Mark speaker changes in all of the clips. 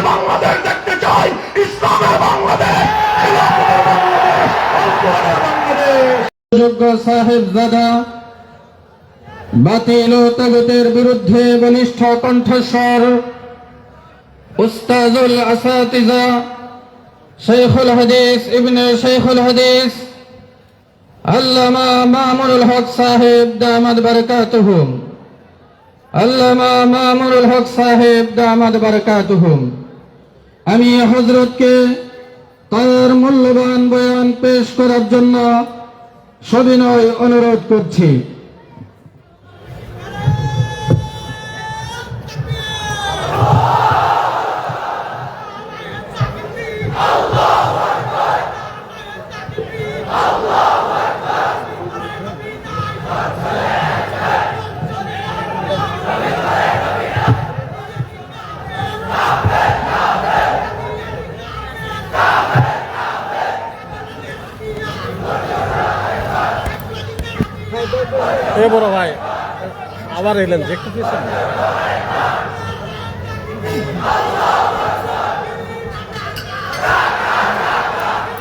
Speaker 1: বাংলাদেশ দেখতে চাই, ইসলামের বাংলাদেশ,
Speaker 2: যোগ্য সাহেবজাদা বাতিল ও তাগুতের বিরুদ্ধে বলিষ্ঠ কণ্ঠস্বর উস্তাজুল আসাতিজা শেখুল হাদিস ইবনে শেখুল হাদিস আল্লামা মামুনুল হক সাহেব দামাদ বারাকাতুহুম, আল্লামা মামুনুল হক সাহেব দামাদ বারাকাতুহুম। আমি হযরতকে তার মূল্যবান বয়ান পেশ করার জন্য সবিনয় অনুরোধ করছি।
Speaker 3: এ বড় ভাই আবার এলেন দেখতে পেয়েছেন?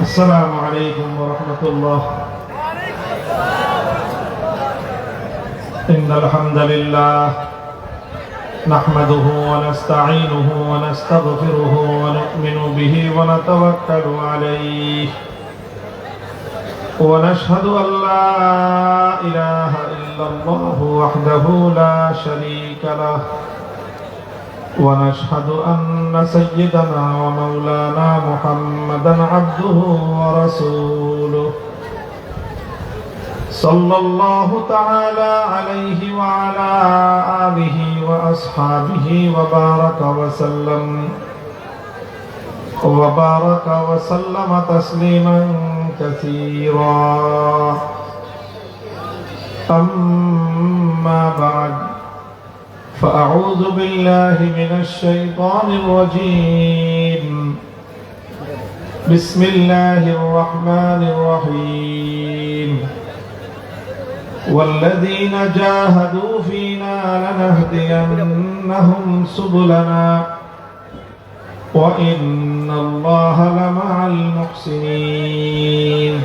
Speaker 4: আসসালামু আলাইকুম ওয়া রাহমাতুল্লাহ। ইন্নাল হামদালিল্লাহ নাহমাদুহু ওয়া নাস্তাঈনুহু ওয়া নাস্তাগফিরুহু ওয়া নু'মিনু বিহি ওয়া নাতাওয়াক্কালু আলাইহি ونشهد أن لا إله إلا الله وحده لا شريك له ونشهد أن سيدنا ومولانا محمدا عبده ورسوله صلى الله تعالى عليه وعلى آله وأصحابه وبارك وسلم تسليما كثيرا. أما بعد فأعوذ بالله من الشيطان الرجيم. بسم الله الرحمن الرحيم. والذين جاهدوا فينا لنهدينهم سبلنا وإن الله لمع المحسنين.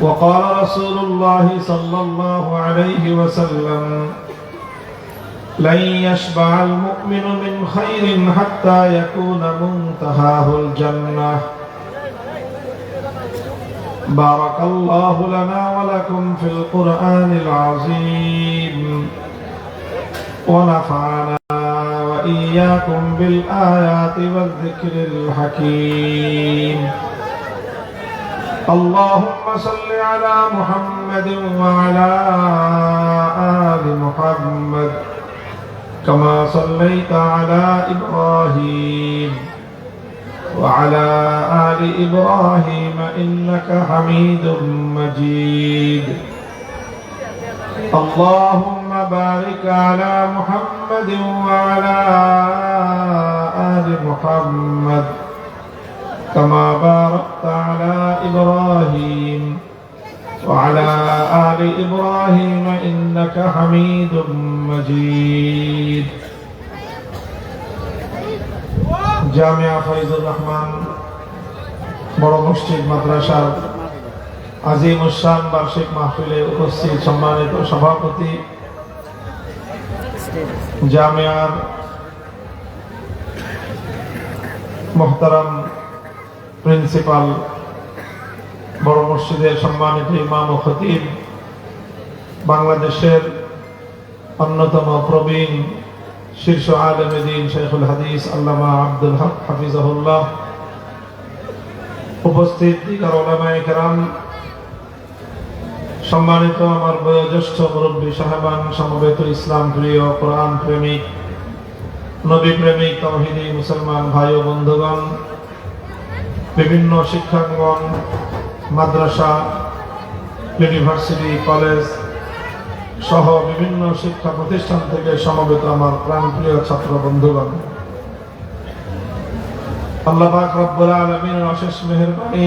Speaker 4: وقال رسول الله صلى الله عليه وسلم لن يشبع المؤمن من خير حتى يكون منتهاه الجنة. بارك الله لنا ولكم في القرآن العظيم ونفعنا وإياكم بالآيات والذكر الحكيم. اللهم صل على محمد وعلى آل محمد كما صليت على إبراهيم وعلى آل إبراهيم إنك حميد مجيد. اللهم بارك على محمد وعلى آل محمد كما باركت على إبراهيم وعلى آل إبراهيم إنك حميد مجيد. জামিয়া ফয়জুর রহমান বড় মসজিদ মাদ্রাসার আজিমুস-শান বার্ষিক মাহফিলে উপস্থিত সম্মানিত সভাপতি, জামিয়ার মুহতারাম প্রিন্সিপাল, বড় মসজিদের সম্মানিত ইমাম ও খতিব, বাংলাদেশের অন্যতম প্রবীণ শীর্ষ আলেমে দ্বীন শেখুল হাদিস আল্লামা আব্দুল হক হাফিজাহুল্লাহ, উপস্থিত দিগার উলামায়ে কেরাম, সম্মানিত আমার বয়োজ্যেষ্ঠ মুরব্বী সাহেবান, সমবেত ইসলাম প্রিয়, কোরআন প্রেমিক, নবী প্রেমিক, তাওহীদি মুসলমান ভাই ও বন্ধুগণ, বিভিন্ন শিক্ষাঙ্গন, মাদ্রাসা, ইউনিভার্সিটি, কলেজ সহ বিভিন্ন শিক্ষা প্রতিষ্ঠান থেকে সমবেত আমার প্রাণপ্রিয় ছাত্র বন্ধুগণ, আল্লাহ পাক রব্বুল আলামিনের অশেষ মেহেরবানি,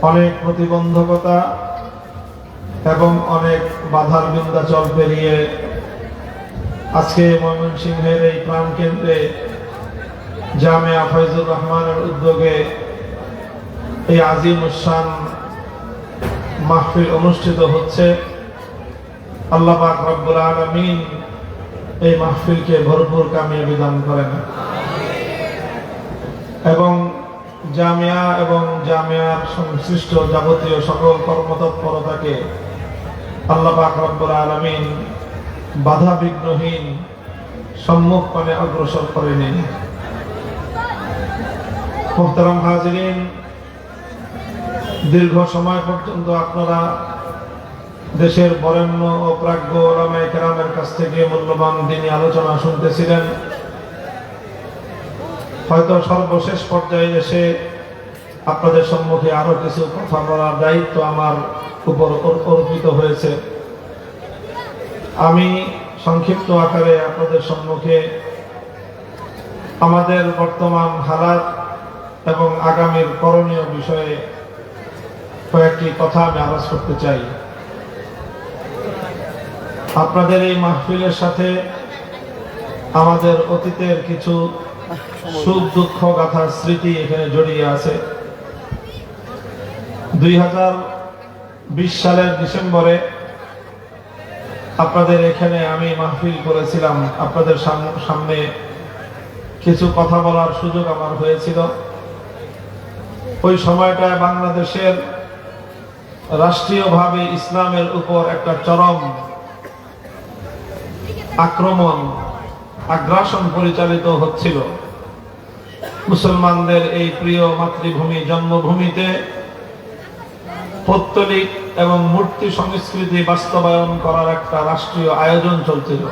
Speaker 4: অনেক প্রতিবন্ধকতা এবং অনেক বাধার বিন্ধ্যাচল পেরিয়ে আজকে ময়মনসিংহের এই প্রাণ কেন্দ্রে জামিয়া ফয়জুর রহমানের উদ্যোগে এই আজিম উসান মাহফিল অনুষ্ঠিত হচ্ছে। আল্লাহ পাক রব্বুল আলামিন এই মাহফিলকে ভরপুর কামিয়াবি দান করেন এবং জামিয়া এবং জামিয়ার সংশ্লিষ্ট যাবতীয় সকল কর্মতৎপরতাকে আল্লাহ পাক রব্বুল আলামিন বাধা বিঘ্নহীন সম্মুখ পানে অগ্রসর করে নিন। মুহতারাম হাজিরিন, দীর্ঘ সময় পর্যন্ত আপনারা দেশের বরেণ্য ও প্রাজ্ঞ ওলামায়ে কেরামের কাছ থেকে মূল্যবান দ্বীনি আলোচনা শুনতেছিলেন। হয়তো সর্বশেষ পর্যায়ে এসে আপনাদের সম্মুখে আরো কিছু কথা বলার দায়িত্ব আমার উপর অর্পিত হয়েছে। আমি সংক্ষিপ্ত আকারে আপনাদের সম্মুখে আমাদের বর্তমান হালাত এবং আগামীর করণীয় বিষয়ে কয়েকটি কথা আমি আলোচনা করতে চাই। আপনাদের এই মাহফিলের সাথে আমাদের অতীতের কিছু সুখ দুঃখ গাথার স্মৃতি এখানে জড়িয়ে আছে। 2020 সালের ডিসেম্বরে আপনাদের এখানে আমি মাহফিল করেছিলাম। আপনাদের সামনে কিছু কথা বলার সুযোগ আমার হয়েছিল। ওই সময়টায় বাংলাদেশের রাষ্ট্রীয়ভাবে ইসলামের উপর একটা চরম আক্রমণ, আগ্রাসন পরিচালিত হচ্ছিল। মুসলমানদের এই প্রিয় মাতৃভূমি জন্মভূমিতে পৌত্তলিক এবং মূর্তি সংস্কৃতি বাস্তবায়ন করার একটা রাষ্ট্রীয় আয়োজন চলছিল।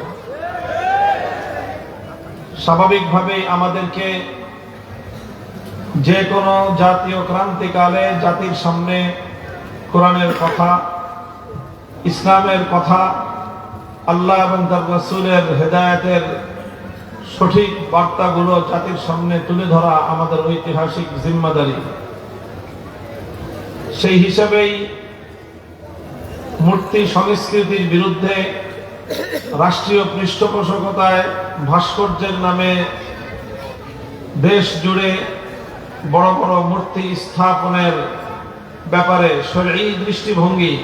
Speaker 4: স্বাভাবিকভাবেই আমাদেরকে যে কোনো জাতীয় ক্রান্তিকালে জাতির সামনে কোরআনের কথা, ইসলামের কথা, আল্লাহ এবং তার রাসূলের হেদায়েতের সঠিক বার্তাগুলো জাতির সামনে তুলে ধরা আমাদের ঐতিহাসিক জিম্মাদারি। সেই হিসাবেই মূর্তি সংস্কৃতির বিরুদ্ধে রাষ্ট্রীয় পৃষ্ঠপোষকতায় ভাস্কর্যের নামে দেশ জুড়ে বড় বড় মূর্তি স্থাপনের ব্যাপারে শরঈ দৃষ্টিভঙ্গি,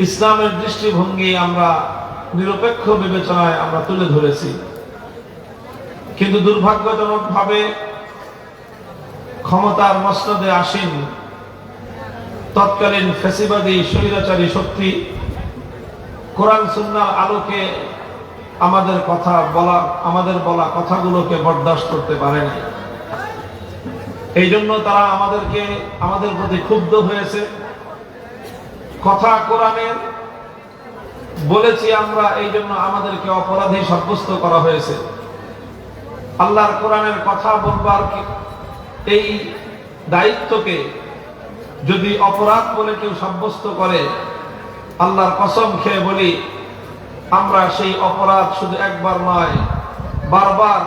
Speaker 4: ইসলামের দৃষ্টিভঙ্গি আমরা নিরপেক্ষ বিবেচনায় আমরা তুলে ধরেছি। কিন্তু দুর্ভাগ্যজনকভাবে ক্ষমতার মসনদে আসীন তৎকালীন ফ্যাসিবাদী স্বৈরাচারী শক্তি কোরআন সুন্নাহর আলোকে আমাদের বলা কথাগুলোকে বরদাস্ত করতে পারেনি। এই জন্য তারা আমাদের প্রতি ক্ষুব্ধ হয়েছে। কথা কোরআনের বলেছি আমরা, এই জন্য আমাদেরকে অপরাধী সাব্যস্ত করা হয়েছে। আল্লাহর কোরআনের কথা বলবার এই দায়িত্বকে যদি অপরাধ বলে কেউ সাব্যস্ত করে, আল্লাহর কসম খেয়ে বলি আমরা সেই অপরাধ শুধু একবার নয়, বারবার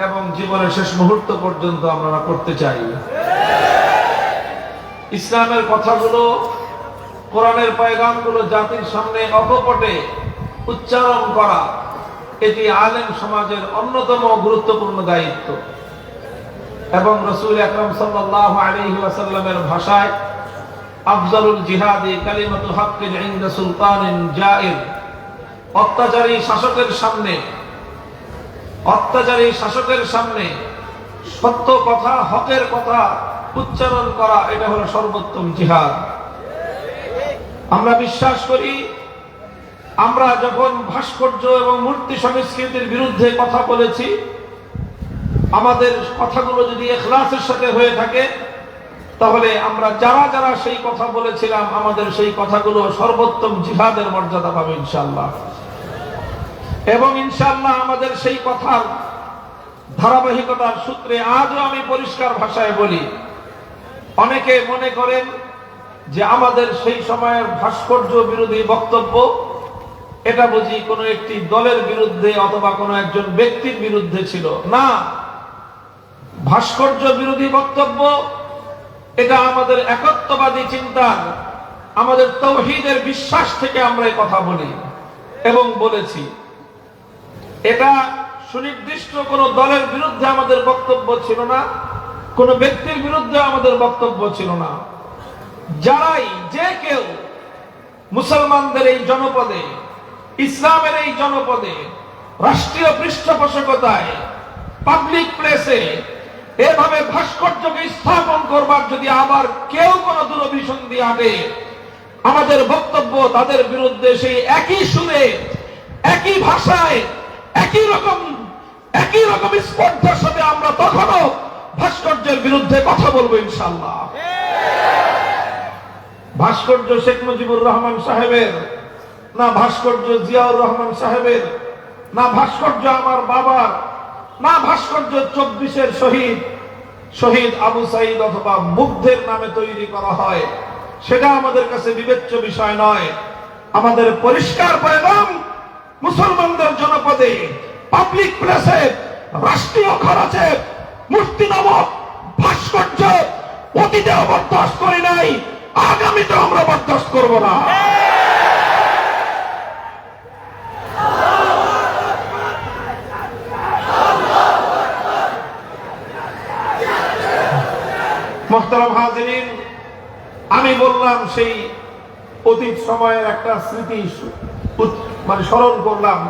Speaker 4: এবং জীবনের শেষ মুহূর্ত পর্যন্ত আমরা করতে চাই। ইসলামের কথাগুলো, কোরআনের পয়গামগুলো জাতির সামনে অকপটে উচ্চারণ করা, এটি আলেম সমাজের অন্যতম গুরুত্বপূর্ণ দায়িত্ব। এবং রাসূল আকরাম সাল্লাল্লাহু আলাইহি ওয়াসাল্লামের ভাষায় আফজালুল জিহাদি কালিমাতু হাক্কিন ইনদা সুলতানিন জাইর, অত্যাচারী শাসকের সামনে সত্য কথা, হকের কথা উচ্চারণ করা, এটা হলো সর্বোত্তম জিহাদ। আমরা বিশ্বাস করি আমরা যখন ভাস্কর্য এবং মূর্তি সংস্কৃতির বিরুদ্ধে কথা বলেছি, আমাদের কথাগুলো যদি ইখলাসের সাথে হয়ে থাকে, তাহলে আমরা যারা সেই কথা বলেছিলাম, আমাদের সেই কথাগুলো সর্বোত্তম জিহাদের মর্যাদা পাবে ইনশাআল্লাহ। এবং ইনশাআল্লাহ আমাদের সেই কথার ধারাবাহিকতার সূত্রে আজও আমি পরিষ্কার ভাষায় বলি, অনেকে মনে করেন যে আমাদের সেই সময়ের ভাস্কর্য বিরোধী বক্তব্য এটা বুঝি কোনো একটি দলের বিরুদ্ধে অথবা কোনো একজন ব্যক্তির বিরুদ্ধে ছিল। না, ভাস্কর্য বিরোধী বক্তব্য এটা আমাদের একত্ববাদী চিন্তার, আমাদের তাওহীদের বিশ্বাস থেকে আমরা এই কথা বলি এবং বলেছি। এটা সুনির্দিষ্ট কোন দলের বিরুদ্ধে আমাদের বক্তব্য ছিল না, কোন ব্যক্তির বিরুদ্ধে আমাদের বক্তব্য ছিল না। যারাই যে কেউ মুসলমানদের এই জনপদে, ইসলামের এই জনপদে, রাষ্ট্রীয় পৃষ্ঠপোষকতায়, পাবলিক প্লেসে এভাবে ভাস্কর্যকে স্থাপন করবার যদি আবার কেউ কোন দুরভিসন্ধি আনে, আমাদের বক্তব্য তাদের বিরুদ্ধে সেই একই সুরে, একই ভাষায়, একই রকম স্পর্ধার সাথে আমরা তখনও ভাস্কর্যের বিরুদ্ধে কথা বলবো ইনশাআল্লাহ। ভাস্কর্য শেখ মুজিবুর রহমান সাহেবের না, ভাস্কর্য জিয়াউর রহমান সাহেবের না, ভাস্কর্য আমার বাবার না, ভাস্কর্য 24-এর শহীদ আবু সাইদ অথবা মুগ্ধের নামে তৈরি করা হয়, সেটা আমাদের কাছে বিবেচ্য বিষয় নয়। আমাদের পরিষ্কার পয়গাম, মুসলমানদের জনপদে, পাবলিক প্লেসে, রাষ্ট্রীয় খরচে মূর্তি নামক ভাস্কর্য অতীতেও বরদাস্ত করি নাই, আগামীতেও আমরা বরদাস্ত করব না। মোহতারাম হাজিরিন, আমি বললাম সেই অতীত সময়ের একটা স্মৃতি স্মরণ করলাম।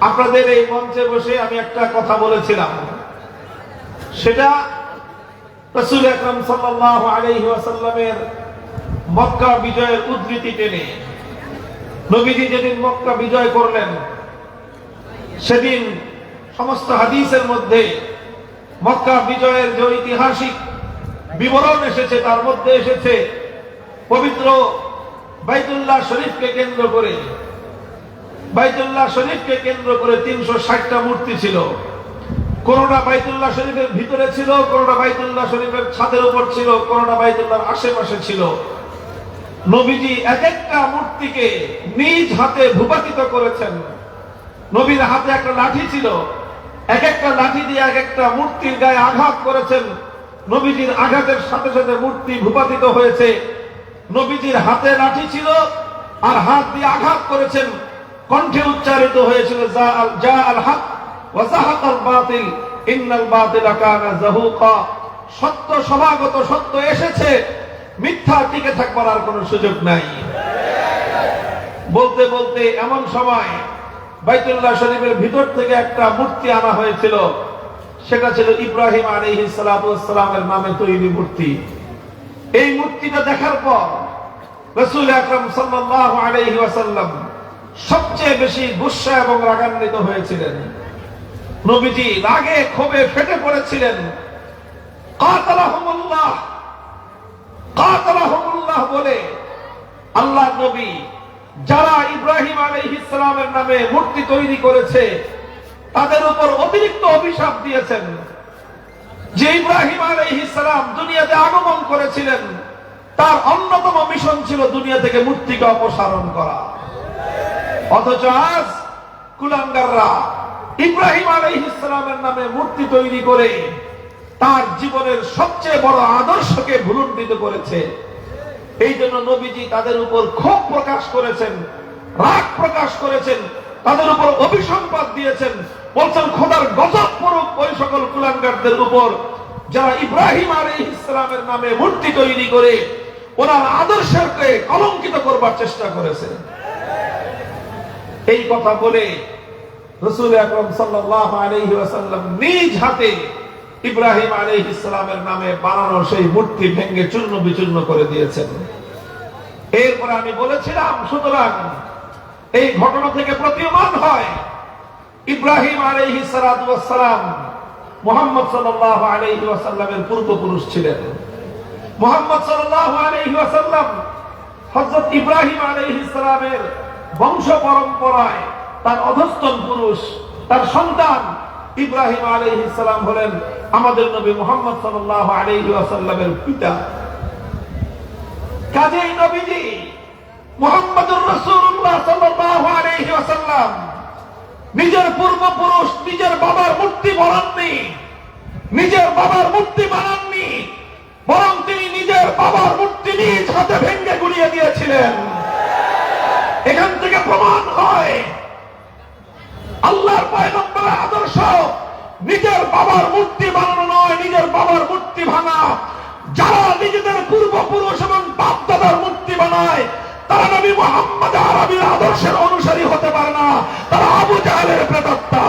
Speaker 4: আপনাদের এই মঞ্চে বসে আমি একটা কথা বলেছিলাম, সেটা রাসূল আকরাম সাল্লাল্লাহু আলাইহি ওয়াসাল্লামের মক্কা বিজয়ের উদ্ধৃতি টেনে। নবীজি যেদিন মক্কা বিজয় করলেন, সেদিন সমস্ত হাদিসের মধ্যে মক্কা বিজয়ের যে ঐতিহাসিক বিবরণ এসেছে, তার মধ্যে এসেছে পবিত্র বাইতুল্লাহ শরীফকে কেন্দ্র করে, বাইতুল্লাহ শরীফকে কেন্দ্র করে 360টা মূর্তি ছিল। কোনটা বাইতুল্লাহ শরীফের ভিতরে ছিল, কোনটা বাইতুল্লাহ শরীফের ছাদের উপর ছিল, কোনটা বাইতুল্লাহর আশেপাশে ছিল। নবীজি এক একটা মূর্তিকে নিজ হাতে ভূপাতিত করেছেন। নবীর হাতে একটা লাঠি ছিল, এক একটা লাঠি দিয়ে এক একটা মূর্তির গায়ে আঘাত করেছেন। নবীজির আঘাতের সাথে সাথে মূর্তি ভূপাতিত হয়েছে। নবীজির হাতে লাঠি ছিল আর হাত দিয়ে আঘাত করেছেন, কণ্ঠে উচ্চারিত হয়েছিল জা আল হক ওয়া যাহাকাল বাতিল ইন্নাল বাতিলা কানা যাহুকা। সত্য সমাগত, সত্য এসেছে, মিথ্যা টিকে থাকবার আর কোনো সুযোগ নাই। বলতে বলতে এমন সময় বাইতুল্লাহ শরীফের ভিতর থেকে একটা মূর্তি আনা হয়েছিল, সেটা ছিল ইব্রাহিম আলাইহিস সালাতু ওয়াস সালামের নামে তৈরি মূর্তি। এই মূর্তিটা দেখার পর রাসূল আকরাম সাল্লাল্লাহু আলাইহি ওয়াসাল্লাম সবচেয়ে বেশি গুসা এবং রাগান্বিত হয়েছিলেন। নবীজি রাগে ক্ষোভে ফেটে পড়েছিলেন। কাতালাহুমুল্লাহ, কাতালাহুমুল্লাহ বলে আল্লাহ নবী যারা ইব্রাহিম আলাইহিস সালামের নামে মূর্তি তৈরি করেছে তাদের উপর অতিরিক্ত অভিশাপ দিয়েছেন। যে ইব্রাহিম আলাইহিস সালাম দুনিয়াতে আগমন করেছিলেন, তার অন্যতম মিশন ছিল দুনিয়া থেকে মূর্তিকে অপসারণ করা। অথচ আজ কুলাঙ্গাররা ইব্রাহিম আলাইহিস সালামের নামে মূর্তি তৈরি করে তার জীবনের সবচেয়ে বড় আদর্শকে ভুলুণ্ঠিত করেছে। এই জন্য নবীজি তাদের উপর ক্ষোভ প্রকাশ করেছেন, রাগ প্রকাশ করেছেন, তাদের উপর অভিসম্পাদ দিয়েছেন। বলছেন খোদার গজব পড়ুক ওই সকল কুলাঙ্গারদের উপর যারা ইব্রাহিম আলাইহিস সালামের নামে মূর্তি তৈরি করে ওনার আদর্শকে কলঙ্কিত করবার চেষ্টা করেছে। এই কথা বলে রাসূল আকরাম সাল্লাল্লাহু আলাইহি ওয়াসাল্লাম নিজ হাতে ইব্রাহিম আলাইহিস সালামের নামে বানানো সেই মূর্তি ভেঙে চূর্ণ বিচূর্ণ করে দিয়েছেন। এরপরে আমি বলেছিলাম, সুতরাং এই ঘটনা থেকে প্রতীয়মান হয় ইব্রাহিম আলাইহিস সালাতু ওয়াস সালাম মুহাম্মদ সাল্লাল্লাহু আলাইহি ওয়াসাল্লামের পূর্বপুরুষ ছিলেন। মুহাম্মদ সাল্লাল্লাহু আলাইহি ওয়াসাল্লাম হযরত ইব্রাহিম আলাইহিস সালামের বংশ পরম্পরায় তার অধস্তন পুরুষ, তার সন্তান ইব্রাহিম আলাইহিস সালাম হলেন আমাদের নবী মুহাম্মদ সাল্লাল্লাহু আলাইহি ওয়াসাল্লামের পিতা। কাজেই নবীজি মুহাম্মদুর রাসূলুল্লাহ সাল্লাল্লাহু আলাইহি ওয়াসাল্লাম নিজের পূর্বপুরুষ, নিজের বাবার মূর্তি বানাননি, নিজের বাবার মূর্তি বানাননি, বরং তিনি নিজের বাবার মূর্তি নিজ হাতে ভেঙে গুড়িয়ে দিয়েছিলেন। এখান থেকে প্রমাণ হয়
Speaker 1: আল্লাহর পয়গম্বরের আদর্শ নিজের বাবার মূর্তি বানানো নয়, নিজের বাবার মূর্তি ভাঙা। যারা নিজেদের পূর্বপুরুষ এবং বাপ দাদার মূর্তি বানায় তারা নবী মুহাম্মদ আরবীর আদর্শের অনুসারী হতে পারে না, তারা আবু জাহেলের প্রেতাত্মা।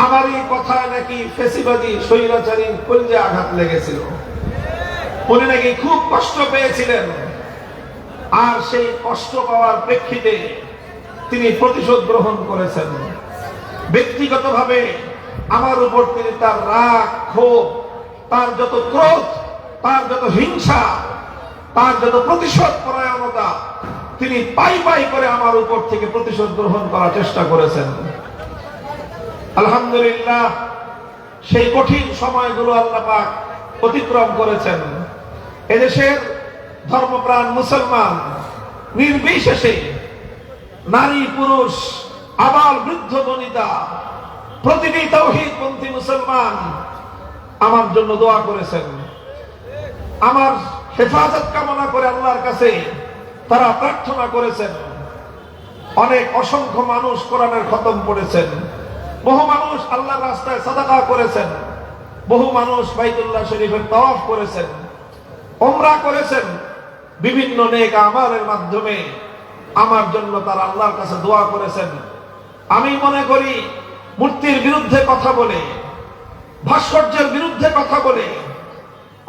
Speaker 4: আমার এই কথায় নাকি ফেসিবাদী স্বৈরাচারী কলিজা আঘাত লেগেছিল, উনি নাকি খুব কষ্ট পেয়েছিলেন। আর সেই কষ্ট পাওয়ার প্রেক্ষিতে তিনি প্রতিশোধ গ্রহণ করেছেন। ব্যক্তিগতভাবে আমার উপর তিনি তার রাগ, ক্ষোভ, তার যত ক্রোধ, তার যত হিংসা, তার যত প্রতিশোধ পরায়ণতা, তিনি পাই পাই করে আমার উপর থেকে প্রতিশোধ গ্রহণ করার চেষ্টা করেছেন। আলহামদুলিল্লাহ, সেই কঠিন সময়গুলো আল্লাহ পাক অতিক্রম করেছেন। এদেশের ধর্মপ্রাণ মুসলমান নির্বিশেষে নারী পুরুষ আবাল বৃদ্ধ বনিতা প্রতিটি তাওহীদপন্থী মুসলমান আমার জন্য দোয়া করেছেন। আমার হেফাজত কামনা করে আল্লাহর কাছে তারা প্রার্থনা করেছেন। অনেক অসংখ্য মানুষ কোরআনের খতম পড়েছেন, বহু মানুষ আল্লাহর রাস্তায় সাদাকা করেছেন, বহু মানুষ বাইতুল্লাহ শরীফের তাওয়াফ করেছেন, উমরা করেছেন। বিভিন্ন নেক আমলের মাধ্যমে আমার জন্য তারা আল্লাহর কাছে দোয়া করেছেন। আমি মনে করি মূর্তির বিরুদ্ধে কথা বলে, ভাস্কর্যের বিরুদ্ধে কথা বলে,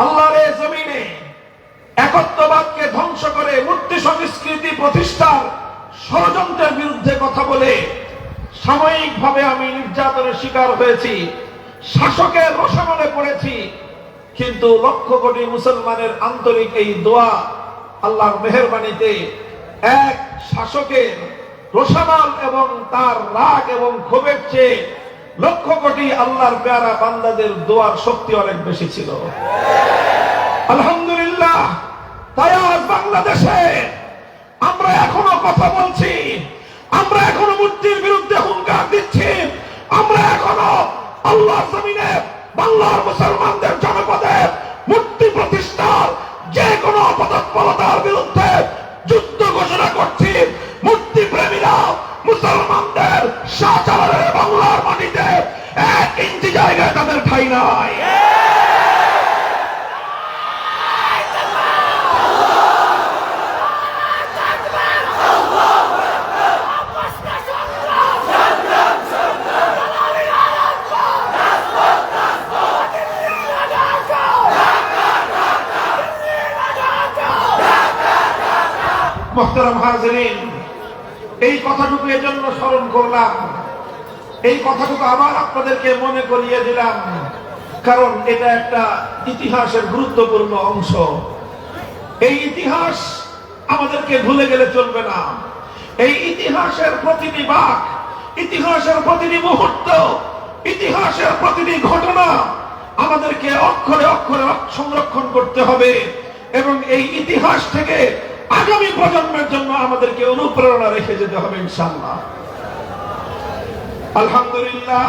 Speaker 4: আল্লাহর এই জমিনে একত্ববাদকে ধ্বংস করে মূর্তি সংস্কৃতি প্রতিষ্ঠার ষড়যন্ত্রের বিরুদ্ধে কথা বলে সাময়িকভাবে আমি নির্যাতনের শিকার হয়েছি, শাসকের রোষানলে পড়েছি। কিন্তু লক্ষ কোটি মুসলমানের আন্তরিক এই দোয়া, আল্লাহর মেহেরবানিতে এক শাসকের রোষানল এবং তার রাগ এবং ক্ষোভের চেয়ে লক্ষ কোটি আল্লাহর প্যারা বান্দাদের দোয়ার শক্তি অনেক বেশি ছিল। আলহামদুলিল্লাহ, তাই আজ বাংলাদেশে আমরা এখনো কথা বলছি, আমরা এখনো মূর্তির বিরুদ্ধে হুঙ্কার দিচ্ছি, আমরা এখনো আল্লাহর জমিনে বাংলার মুসলমানদের জনপদে মূর্তি প্রতিষ্ঠার যে কোনো অপতৎপরতার বিরুদ্ধে যুদ্ধ ঘোষণা করছি। মূর্তি প্রেমীরা মুসলমানদের শাহজালালের বাংলার মাটিতে 1 ইঞ্চি জায়গায় তাদের ঠাঁই নাই। মুহতারাম হাজিরিন, এই কথাটুকু এজন্য স্মরণ করলাম, এই কথাটুকু আবার আপনাদেরকে মনে করিয়ে দিলাম, কারণ এটা একটা ইতিহাসের গুরুত্বপূর্ণ অংশ। এই ইতিহাস আমাদেরকে ভুলে গেলে চলবে না। এই ইতিহাসের প্রতিটি বাঁক, ইতিহাসের প্রতিটি মুহূর্ত, ইতিহাসের প্রতিটি ঘটনা আমাদেরকে অক্ষরে অক্ষরে সংরক্ষণ করতে হবে এবং এই ইতিহাস থেকে আগামী প্রজন্মের জন্য আমাদেরকে অনুপ্রেরণা রেখে যেতে হবে ইনশাআল্লাহ। আলহামদুলিল্লাহ,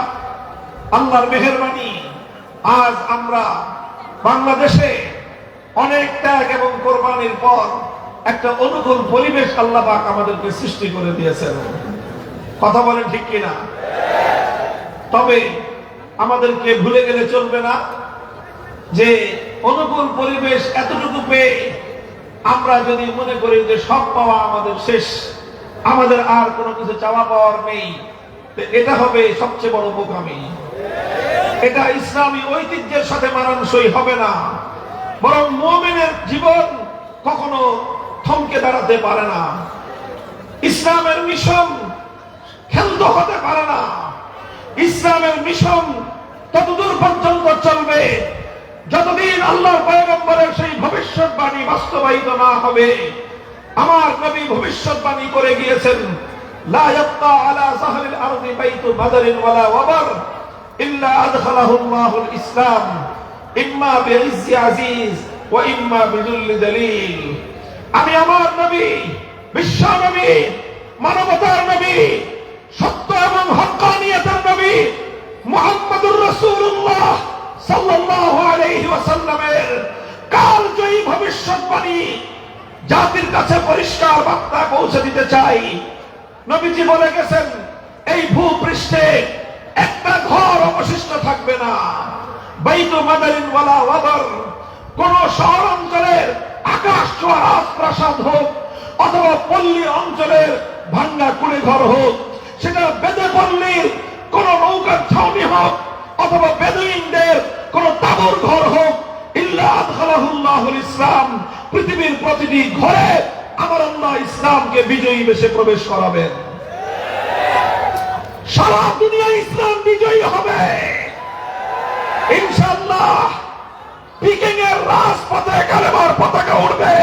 Speaker 4: আল্লাহর মেহেরবানি, আজ আমরা বাংলাদেশে অনেক ত্যাগ এবং কোরবানির পর একটা অনুকূল পরিবেশ আল্লাহ পাক আমাদেরকে সৃষ্টি করে দিয়েছেন। কথা বলেন ঠিক কিনা? তবে আমাদেরকে ভুলে গেলে চলবে না যে অনুকূল পরিবেশ এতটুকু পেয়ে আমরা যদি মনে করি যে সব পাওয়া আমাদের শেষ, আমাদের আর কোনো কিছু চাওয়া পাওয়ার নেই, এটা হবে সবচেয়ে বড় বোকামি। এটা ইসলামী ঐতিহ্যের সাথে মানানসই হবে না। বরং মুমিনের জীবন কখনো থমকে দাঁড়াতে পারে না। ইসলামের মিশন ক্ষুণ্ণ হতে পারে না। ইসলামের মিশন ততদূর পর্যন্ত চলবে যতদিন আল্লাহর পয়গম্বরের সেই ভবিষ্যৎবাণী বাস্তবায়িত না হবে। আমার নবী ভবিষ্যৎবাণী করে গিয়েছেন, লা ইয়াবকা আলা যাহরিল আরদি বাইতু মাদারিন ওয়ালা ওয়াবার ইল্লা আদখালাহু আল্লাহুল ইসলাম ইম্মা বিইজ্জি আজিজ ওয়া ইম্মা বিযুল্লি দলিল। আমি আমার নবী, বিশ্ব নবী, মানবতার নবী,
Speaker 1: সত্য এবং হক্কানিয়তের নবী মুহাম্মদুর রাসূলুল্লাহ সাল্লাল্লাহু আলাইহি ওয়াসাল্লামের কালজয়ী ভবিষ্যৎবাণী জাতির কাছে পরিষ্কার বার্তা পৌঁছে দিতে চাই। নবীজি বলে গেছেন, এই ভূপৃষ্ঠে একটা ঘর অবশিষ্ট থাকবে না। বাইতু মাদারিন ওয়ালা ওয়াদর, কোন শহর অঞ্চলের আকাশ ছোঁয়া রাজপ্রাসাদ হোক অথবা পল্লী অঞ্চলের ভাঙ্গা কুড়ে ঘর হোক, সেটা বেদে পল্লীর কোন নৌকার ছাউনি হোক অথবা বেদুইনদের কোন তাঁবুর ঘর হোক, ইল্লা আদখালাহুল্লাহুল ইসলাম, পৃথিবীর প্রতিটি ঘরে আমার আল্লাহ ইসলামকে বিজয়ী বেশে প্রবেশ করাবেন। সারা দুনিয়া ইসলাম বিজয়ী হবে ইনশাআল্লাহ। পিকিং এর রাজপথে কালেমার পতাকা উড়বে,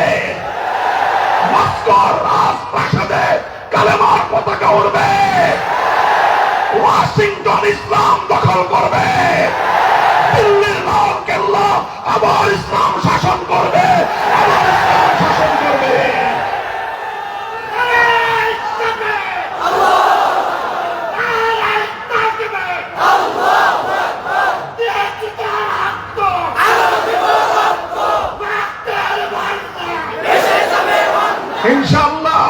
Speaker 1: মস্কোর রাজপ্রাসাদে কালেমার পতাকা উড়বে, ওয়াশিংটন ইসলাম দখল করবে, দিল্লির লাল কেল্লা আবার ইসলাম শাসন করবে, আবার ইসলাম শাসন করবে। ইনশাআল্লাহ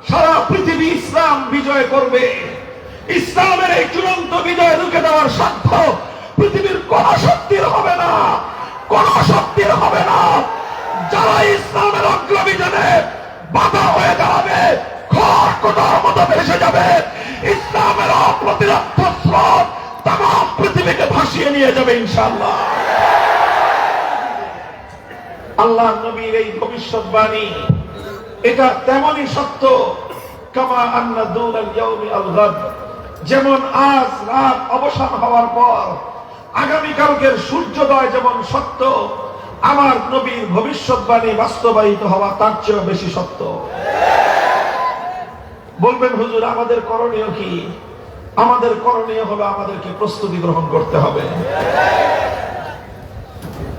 Speaker 1: সারা পৃথিবী ইসলাম বিজয় করবে। ইসলামের এই চূড়ান্ত বিজয় রুখে দেওয়ার সাধ্য পৃথিবীর কোন শক্তির হবে না, কোন শক্তির হবে না। যারা ইসলামের অগ্রবিজনে বাধা হয়ে দাঁড়াবে, খড়কুটোর মতো ভেসে যাবে। ইসলামের অপ্রতিরোধ্য স্রোত তাম পৃথিবীকে ভাসিয়ে নিয়ে যাবে ইনশাআল্লাহ। আল্লাহ নবীর এই ভবিষ্যৎবাণী এটা তেমনই সত্য, কামা আন্না দুনাল ইয়াউমি আল গাদ, যেমন আজ রাত অবসান হওয়ার পর আগামীকালকের সূর্যোদয় যেমন সত্য, আমার নবীর ভবিষ্যৎবাণী বাস্তবায়িত হওয়া তার চেয়েও বেশি সত্য। বলবেন হুজুর আমাদের করণীয় কি? আমাদের করণীয় হলো আমাদেরকে প্রস্তুতি গ্রহণ করতে হবে।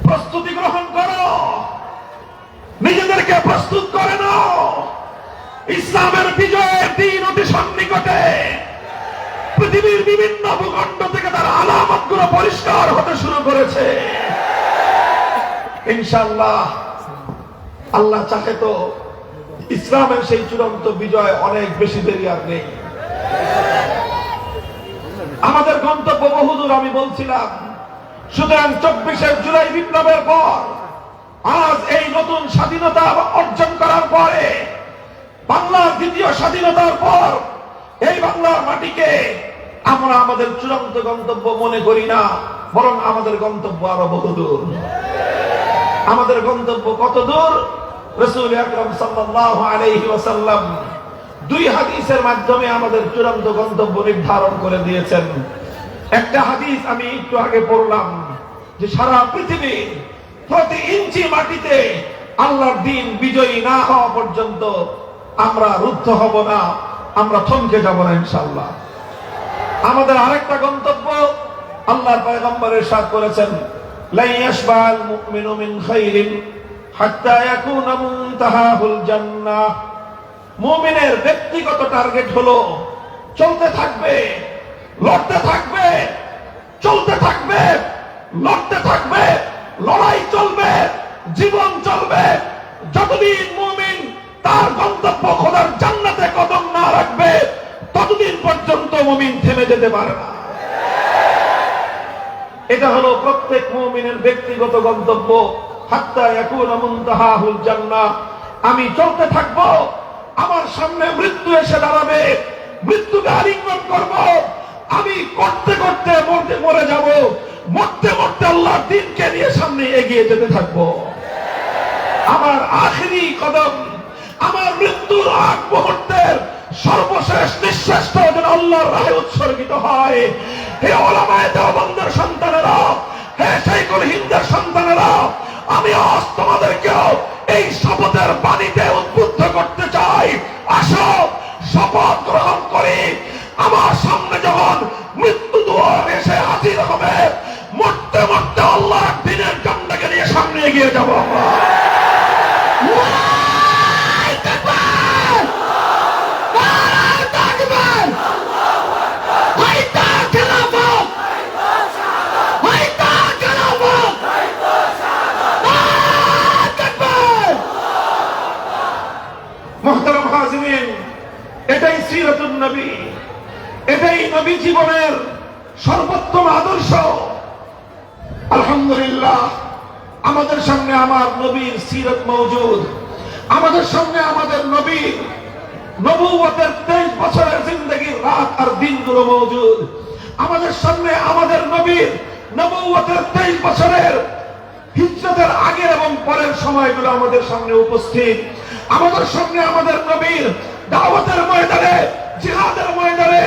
Speaker 1: প্রস্তুতি গ্রহণ করো, নিজেদেরকে প্রস্তুত করে নাও। ইসলামের বিজয়ের দিন অতি সন্নিকটে। পৃথিবীর বিভিন্ন ভূখণ্ড থেকে তার আলামত গুলো পরিষ্কার হতে শুরু করেছে। ইনশাআল্লাহ আল্লাহ চাহে তো ইসলামের সেই চূড়ান্ত বিজয় অনেক বেশি দেরি আর নেই। আমাদের গন্তব্য বহুদূর, আমি বলছিলাম। সুতরাং 24 জুলাই বিপ্লবের পর আজ এই নতুন স্বাধীনতা অর্জন করার পরে, বাংলার দ্বিতীয় স্বাধীনতার পর এই বাংলার মাটিকে আমরা আমাদের চূড়ান্ত গন্তব্য মনে করি না, বরং আমাদের গন্তব্য আরো বহুদূর। আমাদের গন্তব্য কত দূর? রাসূল আকরাম সাল্লাল্লাহু আলাইহি ওয়াসাল্লাম 2 হাদিসের মাধ্যমে আমাদের চূড়ান্ত গন্তব্য নির্ধারণ করে দিয়েছেন। একটা হাদিস আমি একটু আগে পড়লাম যে সারা পৃথিবীর প্রতি ইঞ্চি মাটিতে আল্লাহর দ্বীন বিজয়ী না হওয়া পর্যন্ত আমরা রুদ্ধ হব না, আমরা থমকে যাব না ইনশাআল্লাহ। আমাদের আরেকটা গন্তব্য, আল্লাহর পয়গম্বর ইরশাদ করেছেন, লা ইয়াশবাল মুমিনু মিন খাইরিন হাত্তা ইয়াকুনা মুনতাহাহুল জান্নাহ। মুমিনের ব্যক্তিগত টার্গেট হলো চলতে থাকবে, লড়তে থাকবে, চলতে থাকবে, লড়তে থাকবে, লড়াই চলবে, জীবন চলবে। যতদিন মুমিন তার গন্তব্য খোদার জান্নাতে কদম না রাখবে, ততদিন পর্যন্ত মুমিন থেমে যেতে পারে না। এটা হলো প্রত্যেক মুমিনের ব্যক্তিগত গন্তব্য, হাত্তা ইয়াকুনা মুনতাহাহুল জান্নাহ। আমি চলতে থাকবো, আমার সামনে মৃত্যু এসে দাঁড়াবে, মৃত্যুকে আলিঙ্গন করব, আমি করতে করতে মরে যাব, মরতে মরতে আল্লাহর দ্বীনকে নিয়ে সামনে এগিয়ে যেতে থাকবো। আমার আখিরি কদম, আমার মৃত্যুর আগ মুহূর্তের সর্বশেষ নিঃশ্বাসটা যেন আল্লাহর রাহে উৎসর্গিত হয়। হে ওলামায়ে দেওবন্দের সন্তানেরা, হে শাইখুল হিন্দের সন্তানেরা, আমি আজ তোমাদেরকেও এই শপথের বাণীতে উদ্বুদ্ধ করতে চাই। আসো শপথ গ্রহণ করি। আমার সামনে যখন মৃত্যু দুয়ার এসে হাজির হবে, মরতে মরতে আল্লাহর দ্বীনের ঝান্ডাকে নিয়ে সামনে এগিয়ে যাব আমরা। আল্লাহু আকবার, আল্লাহু আকবার। নবী, এটাই নবী জীবনের সর্বোত্তম আদর্শ। আলহামদুলিল্লাহ, আমাদের সামনে আমার নবীর সিরত মওজুদ, আমাদের সামনে আমাদের নবীর নবুয়তের 23 বছরের জিন্দেগির রাত আর দিনগুলো মওজুদ। আমাদের সামনে আমাদের নবীর নবুয়তের 23 বছরের হিজরতের আগে এবং পরের সময়গুলো আমাদের সামনে উপস্থিত। আমাদের সামনে আমাদের নবীর দাওয়াতের ময়দানে, জিহাদের ময়দানে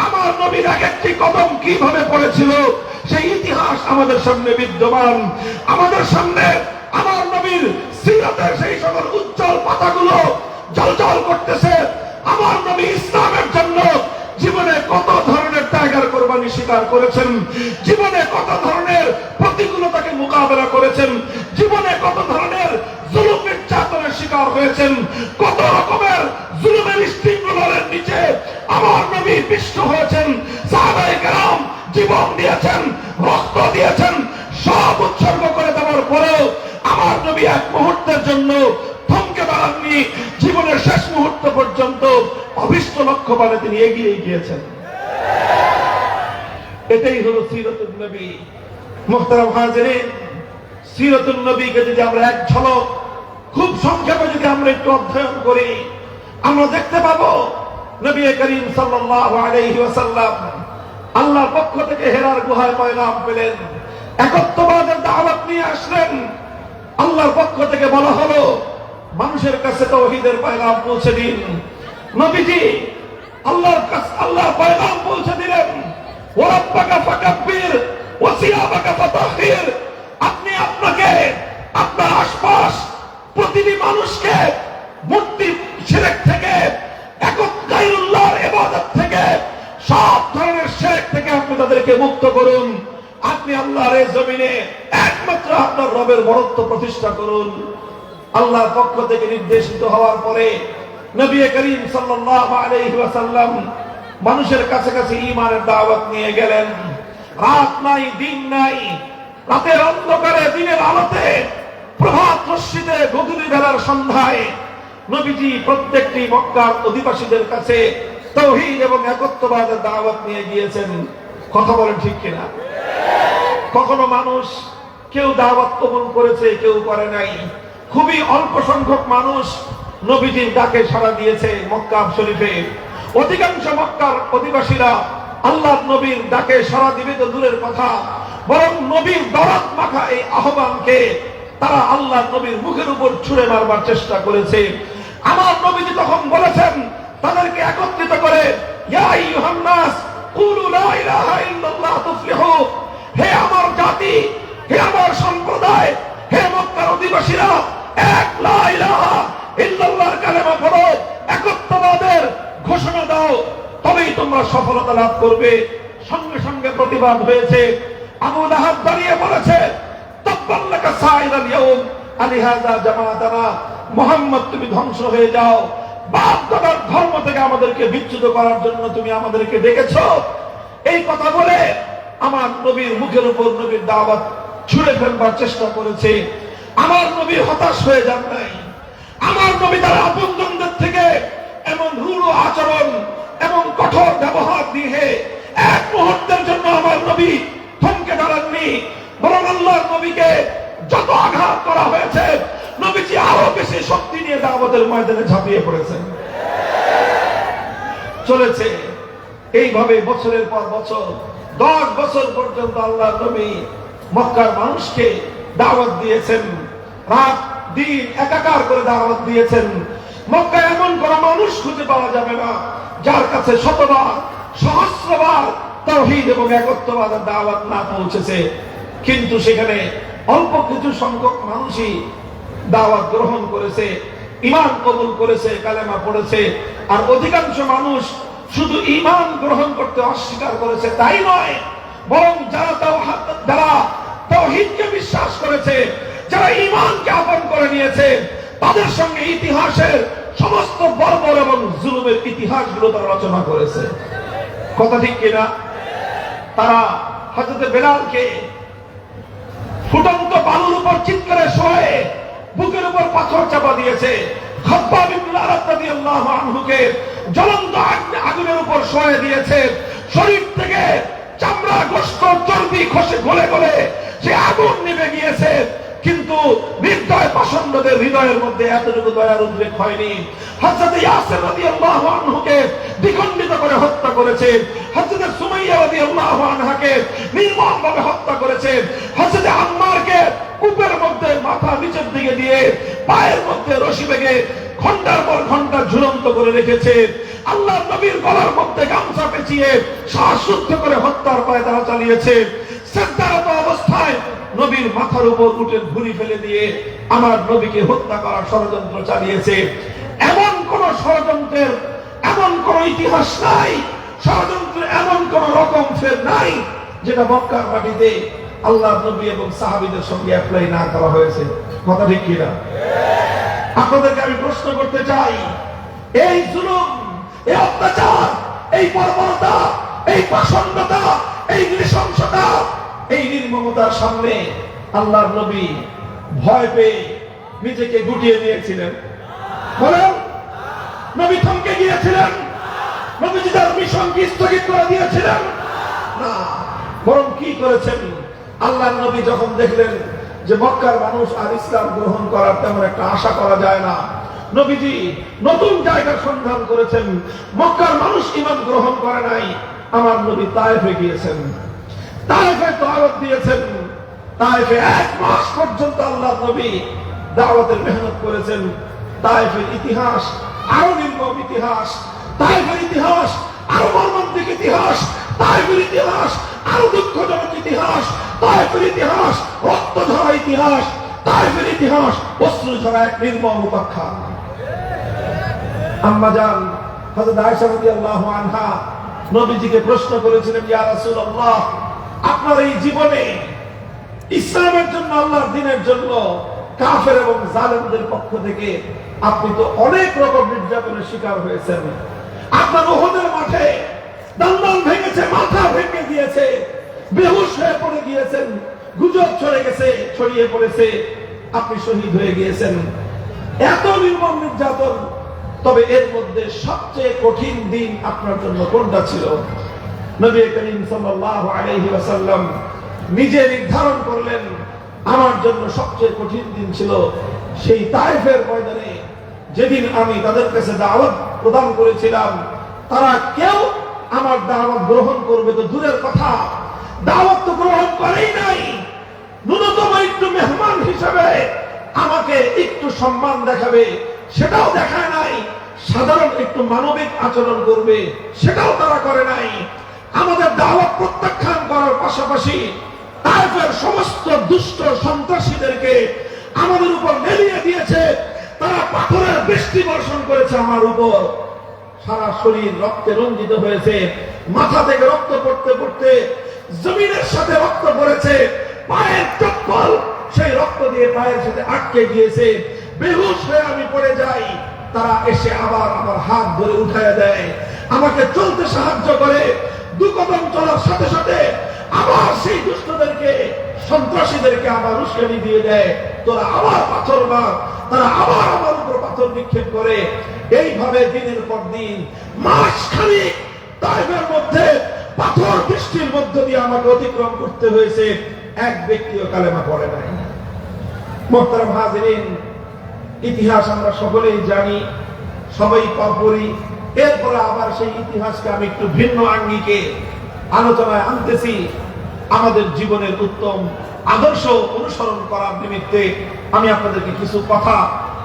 Speaker 1: আমার নবীর এক একটি কদম কিভাবে পড়েছিল সেই ইতিহাস আমাদের সামনে বিদ্যমান। আমাদের সামনে আমার নবীর সিরাতের সেই সকল উজ্জ্বল পাতাগুলো জ্বলজ্বল করতেছে। আমার নবী ইসলামের জন্য জীবনে কত ধরনের ত্যাগের কোরবানি স্বীকার করেছেন, জীবনে কত ধরনের প্রতিকূলতাকে মোকাবেলা করেছেন, জীবনে কত ধরনের জুলুম নির্যাতনের শিকার হয়েছেন, কত রকমের জুলুমের স্টিমুলারের নিচে আমার নবী পিষ্ট হয়েছেন। সাহাবায়ে কেরাম জীবন দিয়েছেন, রক্ত দিয়েছেন, সব উৎসর্গ করে দেওয়ার পরেও আমার নবী এক মুহূর্তের জন্য থমকে দাঁড়াননি। জীবনের শেষ মুহূর্ত পর্যন্ত অভিষ্ট লক্ষ্য পানে তিনি এগিয়ে গিয়েছেন। এটাই হলো সিরাতুন নবী। মুহতারাম হাজিরিন, সিরাতুন নবীকে যদি আমরা এক ঝলক খুব সংক্ষেপে যদি আমরা একটু অধ্যয়ন করি, আমরা দেখতে পাবো নবী করিম সাল্লাল্লাহু আলাইহি ওয়াসাল্লাম আল্লাহর পক্ষ থেকে হেরার গুহায় পয়গাম পেলেন, একত্ববাদের দাওয়াত নিয়ে আসলেন। আল্লাহর পক্ষ থেকে বলা হলো মানুষের কাছে তাওহীদের পয়গাম পৌঁছে দিন। নবীজি আল্লাহর কাছে আল্লাহর পয়গাম পৌঁছে দিলেন। ওয়া রাব্বাকা ফাকাব্বির ওয়া সিয়াবাকা ফাতাহহির। আপনি আপনাকে, আপনার আশপাশ প্রতিটি মানুষকে মূর্তি শিরক থেকে, গায়রুল্লাহর ইবাদত থেকে, সব ধরনের শিরক থেকে আপনি তাদেরকে মুক্ত করুন। আপনি আল্লাহর এই জমিনে একমাত্র আপনার রবের বড়ত্ব প্রতিষ্ঠা করুন। আল্লাহর পক্ষ থেকে নির্দেশিত হওয়ার পরে নবী করিম সাল্লাল্লাহু আলাইহি ওয়াসাল্লাম মানুষের কাছে কাছে ঈমানের দাওয়াত নিয়ে গেলেন। রাত নাই, দিন নাই, রাতের অন্ধকারে, দিনের আলোতে, প্রভাত রশ্মিতে, গধূলি বেলার সন্ধ্যায় নবীজি প্রত্যেকটি মক্কার অধিবাসীদের কাছে তাওহীদ এবং একত্ববাদের দাওয়াত নিয়ে গিয়েছেন। কথা বলেন ঠিক কিনা? কখনো মানুষ কেউ দাওয়াত কবুল করেছে, কেউ করে নাই। খুবই অল্প সংখ্যক মানুষ নবীজির ডাকে সাড়া দিয়েছে মক্কা শরীফে। অধিকাংশ মক্কার অধিবাসীরা আল্লাহর নবীর ডাকে সাড়া দিবে তো দূরের কথা, বরং নবীর দরদ মাখা এই আহ্বানকে তারা আল্লাহর নবীর মুখের উপর ছুঁড়ে মারবার চেষ্টা করেছে। আমার নবীজি তখন বলেছেন তাদেরকে একত্রিত করে, ইয়া আইয়ুহান নাস কুলু লা ইলাহা ইল্লাল্লাহ তুফলিহু। হে আমার জাতি, হে আমার সম্প্রদায়, হে মক্কার অধিবাসীরা, এক লা ইলাহা ইল্লাল্লাহর কালেমা পড়ো, একত্ববাদের ঘোষণা দাও, তবেই তোমরা সফলতা লাভ করবে। সঙ্গে সঙ্গে প্রতিবাদ হয়েছে। আবু লাহাব দাঁড়িয়ে বলেছে, তাব্বান লাকা সাইরাল ইয়াউম আলিহাযা জামাতানা। মুহাম্মদ, তুমি ধ্বংস হয়ে যাও। বাপ দাদার ধর্ম থেকে আমাদেরকে বিচ্যুত করার জন্য তুমি আমাদেরকে ডেকেছো। এই কথা বলে আমার নবীর মুখের উপর নবীর দাওয়াত ছুঁড়ে ফেলবার চেষ্টা করেছে। আমার নবী হতাশ হয়ে যান নাই। আমার নবী তার আপনজনদের থেকে এমন রূঢ় আচরণ এবং কঠোর ব্যবহার দিয়ে এক মুহূর্তের জন্য আমার নবী থমকে দাঁড়াননি, বরং আল্লাহর নবীকে যত আঘাত করা হয়েছে নবীজি আরো বেশি শক্তি নিয়ে দাওয়াতের ময়দানে ঝাঁপিয়ে পড়েছেন। চলেছে এইভাবে বছরের পর বছর, 10 বছর পর্যন্ত আল্লাহর নবী মক্কার মানুষকে দাওয়াত দিয়েছেন। রাত দিন একাকার করে দাওয়াত দিয়েছেন। মক্কায় এমন কোন মানুষ খুঁজে পাওয়া যাবে না যার কাছে শতবার, সহস্রবার তাওহীদ এবং একত্ববাদের দাওয়াত না পৌঁছেছে। কিন্তু সেখানে অল্প কিছু সংখ্যক মানুষই দাওয়াত গ্রহণ করেছে, ঈমান কবুল করেছে, কালেমা পড়েছে। আর অধিকাংশ মানুষ শুধু ঈমান গ্রহণ করতে অস্বীকার করেছে তাই নয়, বরং যারা তাওহীদকে বিশ্বাস করেছে, যারা ঈমানকে আপন করে নিয়েছে, তাদের সঙ্গে ইতিহাসের সমস্ত বর্বর এবং জুলুমের ইতিহাসগুলো তারা রচনা করেছে। কথা ঠিক কিনা? তারা হযরত বেলালকে ফুটন্ত বালুর উপর চিৎকারে শোয়ে বুকের উপর পাথর চাপা দিয়েছে। খাব্বাব ইবনে আরাদ রাদিয়াল্লাহু আনহুকে জ্বলন্ত আগুনের উপর শোয়ে দিয়েছে, শরীর থেকে চামড়া গোশত চর্বি খসে গলে গলে সে আগুন নিভে গিয়েছে, কিন্তু নির্দয় পাষণ্ডদের হৃদয়ের মধ্যে এতটুকু দয়ার উদ্রেক হয়নি। হযরত ইয়াসির রাদিয়াল্লাহু আনহুকে দ্বিখণ্ডিত করে হত্যা করেছে, হযরত সুমাইয়া রাদিয়াল্লাহু আনহাকে নির্মমভাবে হত্যা করেছে, হযরত আম্মারকে কূপের মধ্যে মাথা নিচের দিকে দিয়ে পায়ের মধ্যে রশি বেঁধে ঘন্টার পর ঘন্টা ঝুলন্ত করে রেখেছে। আল্লাহর নবীর গলার মধ্যে গামছা পেঁচিয়ে শ্বাসরুদ্ধ করে হত্যার পায়ে তারা চালিয়েছে। সিজদারত অবস্থায় নবীর মাথার উপর উটের ভুঁড়ি ফেলে দিয়ে আমার নবীকে হত্যা করার ষড়যন্ত্র চালিয়েছে। এমন কোন ষড়যন্ত্রের এমন কোন ইতিহাস নাই, ষড়যন্ত্রের এমন কোন রকম ফের নাই যেটা মক্কার মাটিতে আল্লাহর নবী এবং সাহাবীদের সঙ্গে অ্যাপ্লাই না করা হয়েছে। কথা ঠিক কিনা? আপনাদেরকে আমি প্রশ্ন করতে চাই, এই জুলুম, এই অত্যাচার, এই বর্বরতা, এই পাষণ্ডতা, এই নৃশংসতা, এই নির্মমতার সামনে আল্লাহর নবী ভয় পেয়ে নিজেকে গুটিয়ে নিয়েছিলেন? বলেন, নবী থমকে গিয়েছিলেন? নবীজি তার মিশনকে স্থগিত করে দিয়েছিলেন? না, বরং কি করেছেন? আল্লাহর নবী যখন দেখলেন যে মক্কার মানুষ আর ইসলাম গ্রহণ করার তেমন একটা আশা করা যায় না, নবীজি নতুন জায়গার সন্ধান করেছেন। মক্কার মানুষ ঈমান গ্রহণ করে নাই, আমার নবী তায়েফে গিয়েছেন, তায়েফে দাওয়াত দিয়েছেন। তায়েফে 1 মাস পর্যন্ত আল্লাহর নবী দাওয়াতের মেহনত করেছেন। তায়েফের ইতিহাস আরো নির্মম ইতিহাস, তায়েফের ইতিহাস আরো মর্মান্তিক ইতিহাস, তায়েফের ইতিহাস আরো দুঃখজনক ইতিহাস, তায়েফের ইতিহাস রক্তঝরা ইতিহাস, তায়েফের ইতিহাস অশ্রুঝরা এক নির্মম উপাখ্যান। আম্মা জান হযরত আয়েশা রাদিয়াল্লাহু আনহা নবীজিকে প্রশ্ন করেছিলেন, ইয়া রাসূলুল্লাহ, আপনার এই জীবনে ইসলামের জন্য, আল্লাহর দ্বীনের জন্য কাফের এবং জালেমদের পক্ষ থেকে আপনি তো অনেক রকম নির্যাতনের শিকার হয়েছেন। আপনার উহুদের মাঠে দণ্ডাল ভেঙেছে, মাথা ভেঙে দিয়েছে, বেহুশ হয়ে পড়ে গিয়েছেন, গুজব ছড়িয়ে পড়েছে, আপনি শহীদ হয়ে গিয়েছেন। এত নির্মম নির্যাতন, তবে এর মধ্যে সবচেয়ে কঠিন দিন আপনার জন্য কোনটা ছিল? নবী করিম সাল্লাল্লাহু আলাইহি ওয়াসাল্লাম নিজে নির্ধারণ করলেন, আমার জন্য সবচেয়ে কঠিন দিন ছিল সেই তায়েফের ময়দানে, যেদিন আমি তাদের কাছে দাওয়াত প্রদান করেছিলাম। তারা কেউ আমার দাওয়াত গ্রহণ করবে তো দূরের কথা, দাওয়াত তো গ্রহণ করেই নাই। ন্যূনতম একটু মেহমান হিসেবে আমাকে একটু সম্মান দেখাবে, সেটাও দেখায় নাই। সাধারণ একটু মানবিক আচরণ করবে, সেটাও তারা করে নাই। আমাদের দাওয়াত প্রত্যাখ্যান করার পাশাপাশি তায়েফের সমস্ত দুষ্ট সন্ত্রাসীদেরকে আমাদের উপর মেলিয়ে দিয়েছে। তারা পাথরের বৃষ্টি বর্ষণ করেছে আমার উপর, সারা শরীর রক্তে রঞ্জিত হয়েছে, মাথা থেকে রক্ত পড়তে পড়তে জমিনের সাথে রক্ত পড়েছে, পায়ের চপ্পল সেই রক্ত দিয়ে পায়ের সাথে আটকে গিয়েছে, বেহুশ হয়ে আমি পড়ে যাই। তারা এসে আবার আমার হাত ধরে উঠায় দেয়, আমাকে চলতে সাহায্য করে। 2 কদম চলার সাথে সাথে আবার সেই দুষ্টদেরকে, সন্ত্রাসীদেরকে আবার উস্কানি দিয়ে দেয়, তোরা আবার পাথর মার। তারা আবার আমার উপর পাথর নিক্ষেপ করে। এইভাবে দিনের পর দিন মাসখানেক তায়েফের মধ্যে পাথর বৃষ্টির মধ্য দিয়ে আমাকে অতিক্রম করতে হয়েছে। এক ব্যক্তিও কালেমা পড়ে নাই। মুহতারাম হাজিরিন, ইতিহাস আমরা সকলেই জানি, সবাই পড়ি। এরপরে আবার সেই ইতিহাসকে আমি একটু ভিন্ন আঙ্গিকে আলোচনায় আনতেছি। আমাদের জীবনের উত্তম আদর্শ অনুসরণ করার নিমিত্তে আমি আপনাদেরকে কিছু কথা,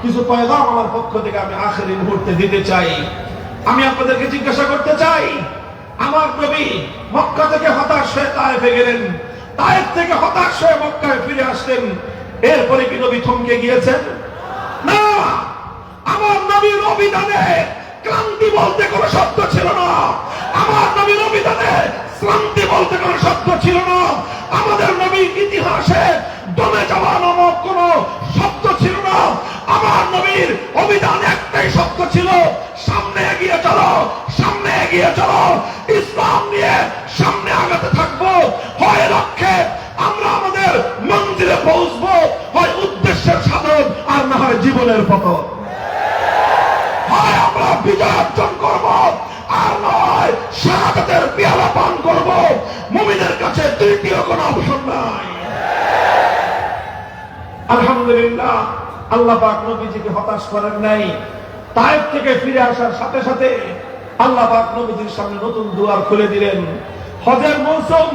Speaker 1: কিছু পয়গাম আমার পক্ষ থেকে আমি আখেরি মুহূর্তে দিতে চাই। আমি আপনাদেরকে জিজ্ঞাসা করতে চাই, আমার নবী মক্কা থেকে হতাশ হয়ে তায়েফে গেলেন, তায়েফ থেকে হতাশ হয়ে মক্কায় ফিরে আসলেন, এরপরে কি নবী থমকে গিয়েছেন? না, আমার নবীর অভিধানে ক্লান্তি বলতে কোনো শব্দ ছিল না। আমার নবীর অভিধানে শ্রান্তি বলতে কোনো শব্দ ছিল না। আমাদের নবীর ইতিহাসে দমে যাওয়া নামক কোনো শব্দ ছিল না। আমার নবীর অভিধান একটাই শব্দ ছিল, সামনে এগিয়ে চলো, সামনে এগিয়ে চলো। ইসলাম নিয়ে সামনে আগাতে থাকবো, হয় লক্ষ্যে আমরা আমাদের মন্দিরে পৌঁছবো, হয় উদ্দেশ্যের সাধন, আর না হয় জীবনের পতন। হয় আমরা বিজয় অর্জন করবো, শাহাদাতের পেয়ালা পান করব, মুমিনের কাছে তৃতীয় কোনো অপশন নাই। আলহামদুলিল্লাহ, আল্লাহ পাক নবীজিকে হতাশ করেন নাই। তায়েফ থেকে ফিরে আসার সাথে সাথে আল্লাহ পাক নবীজির সামনে নতুন দুয়ার খুলে দিলেন। হজের মৌসুম,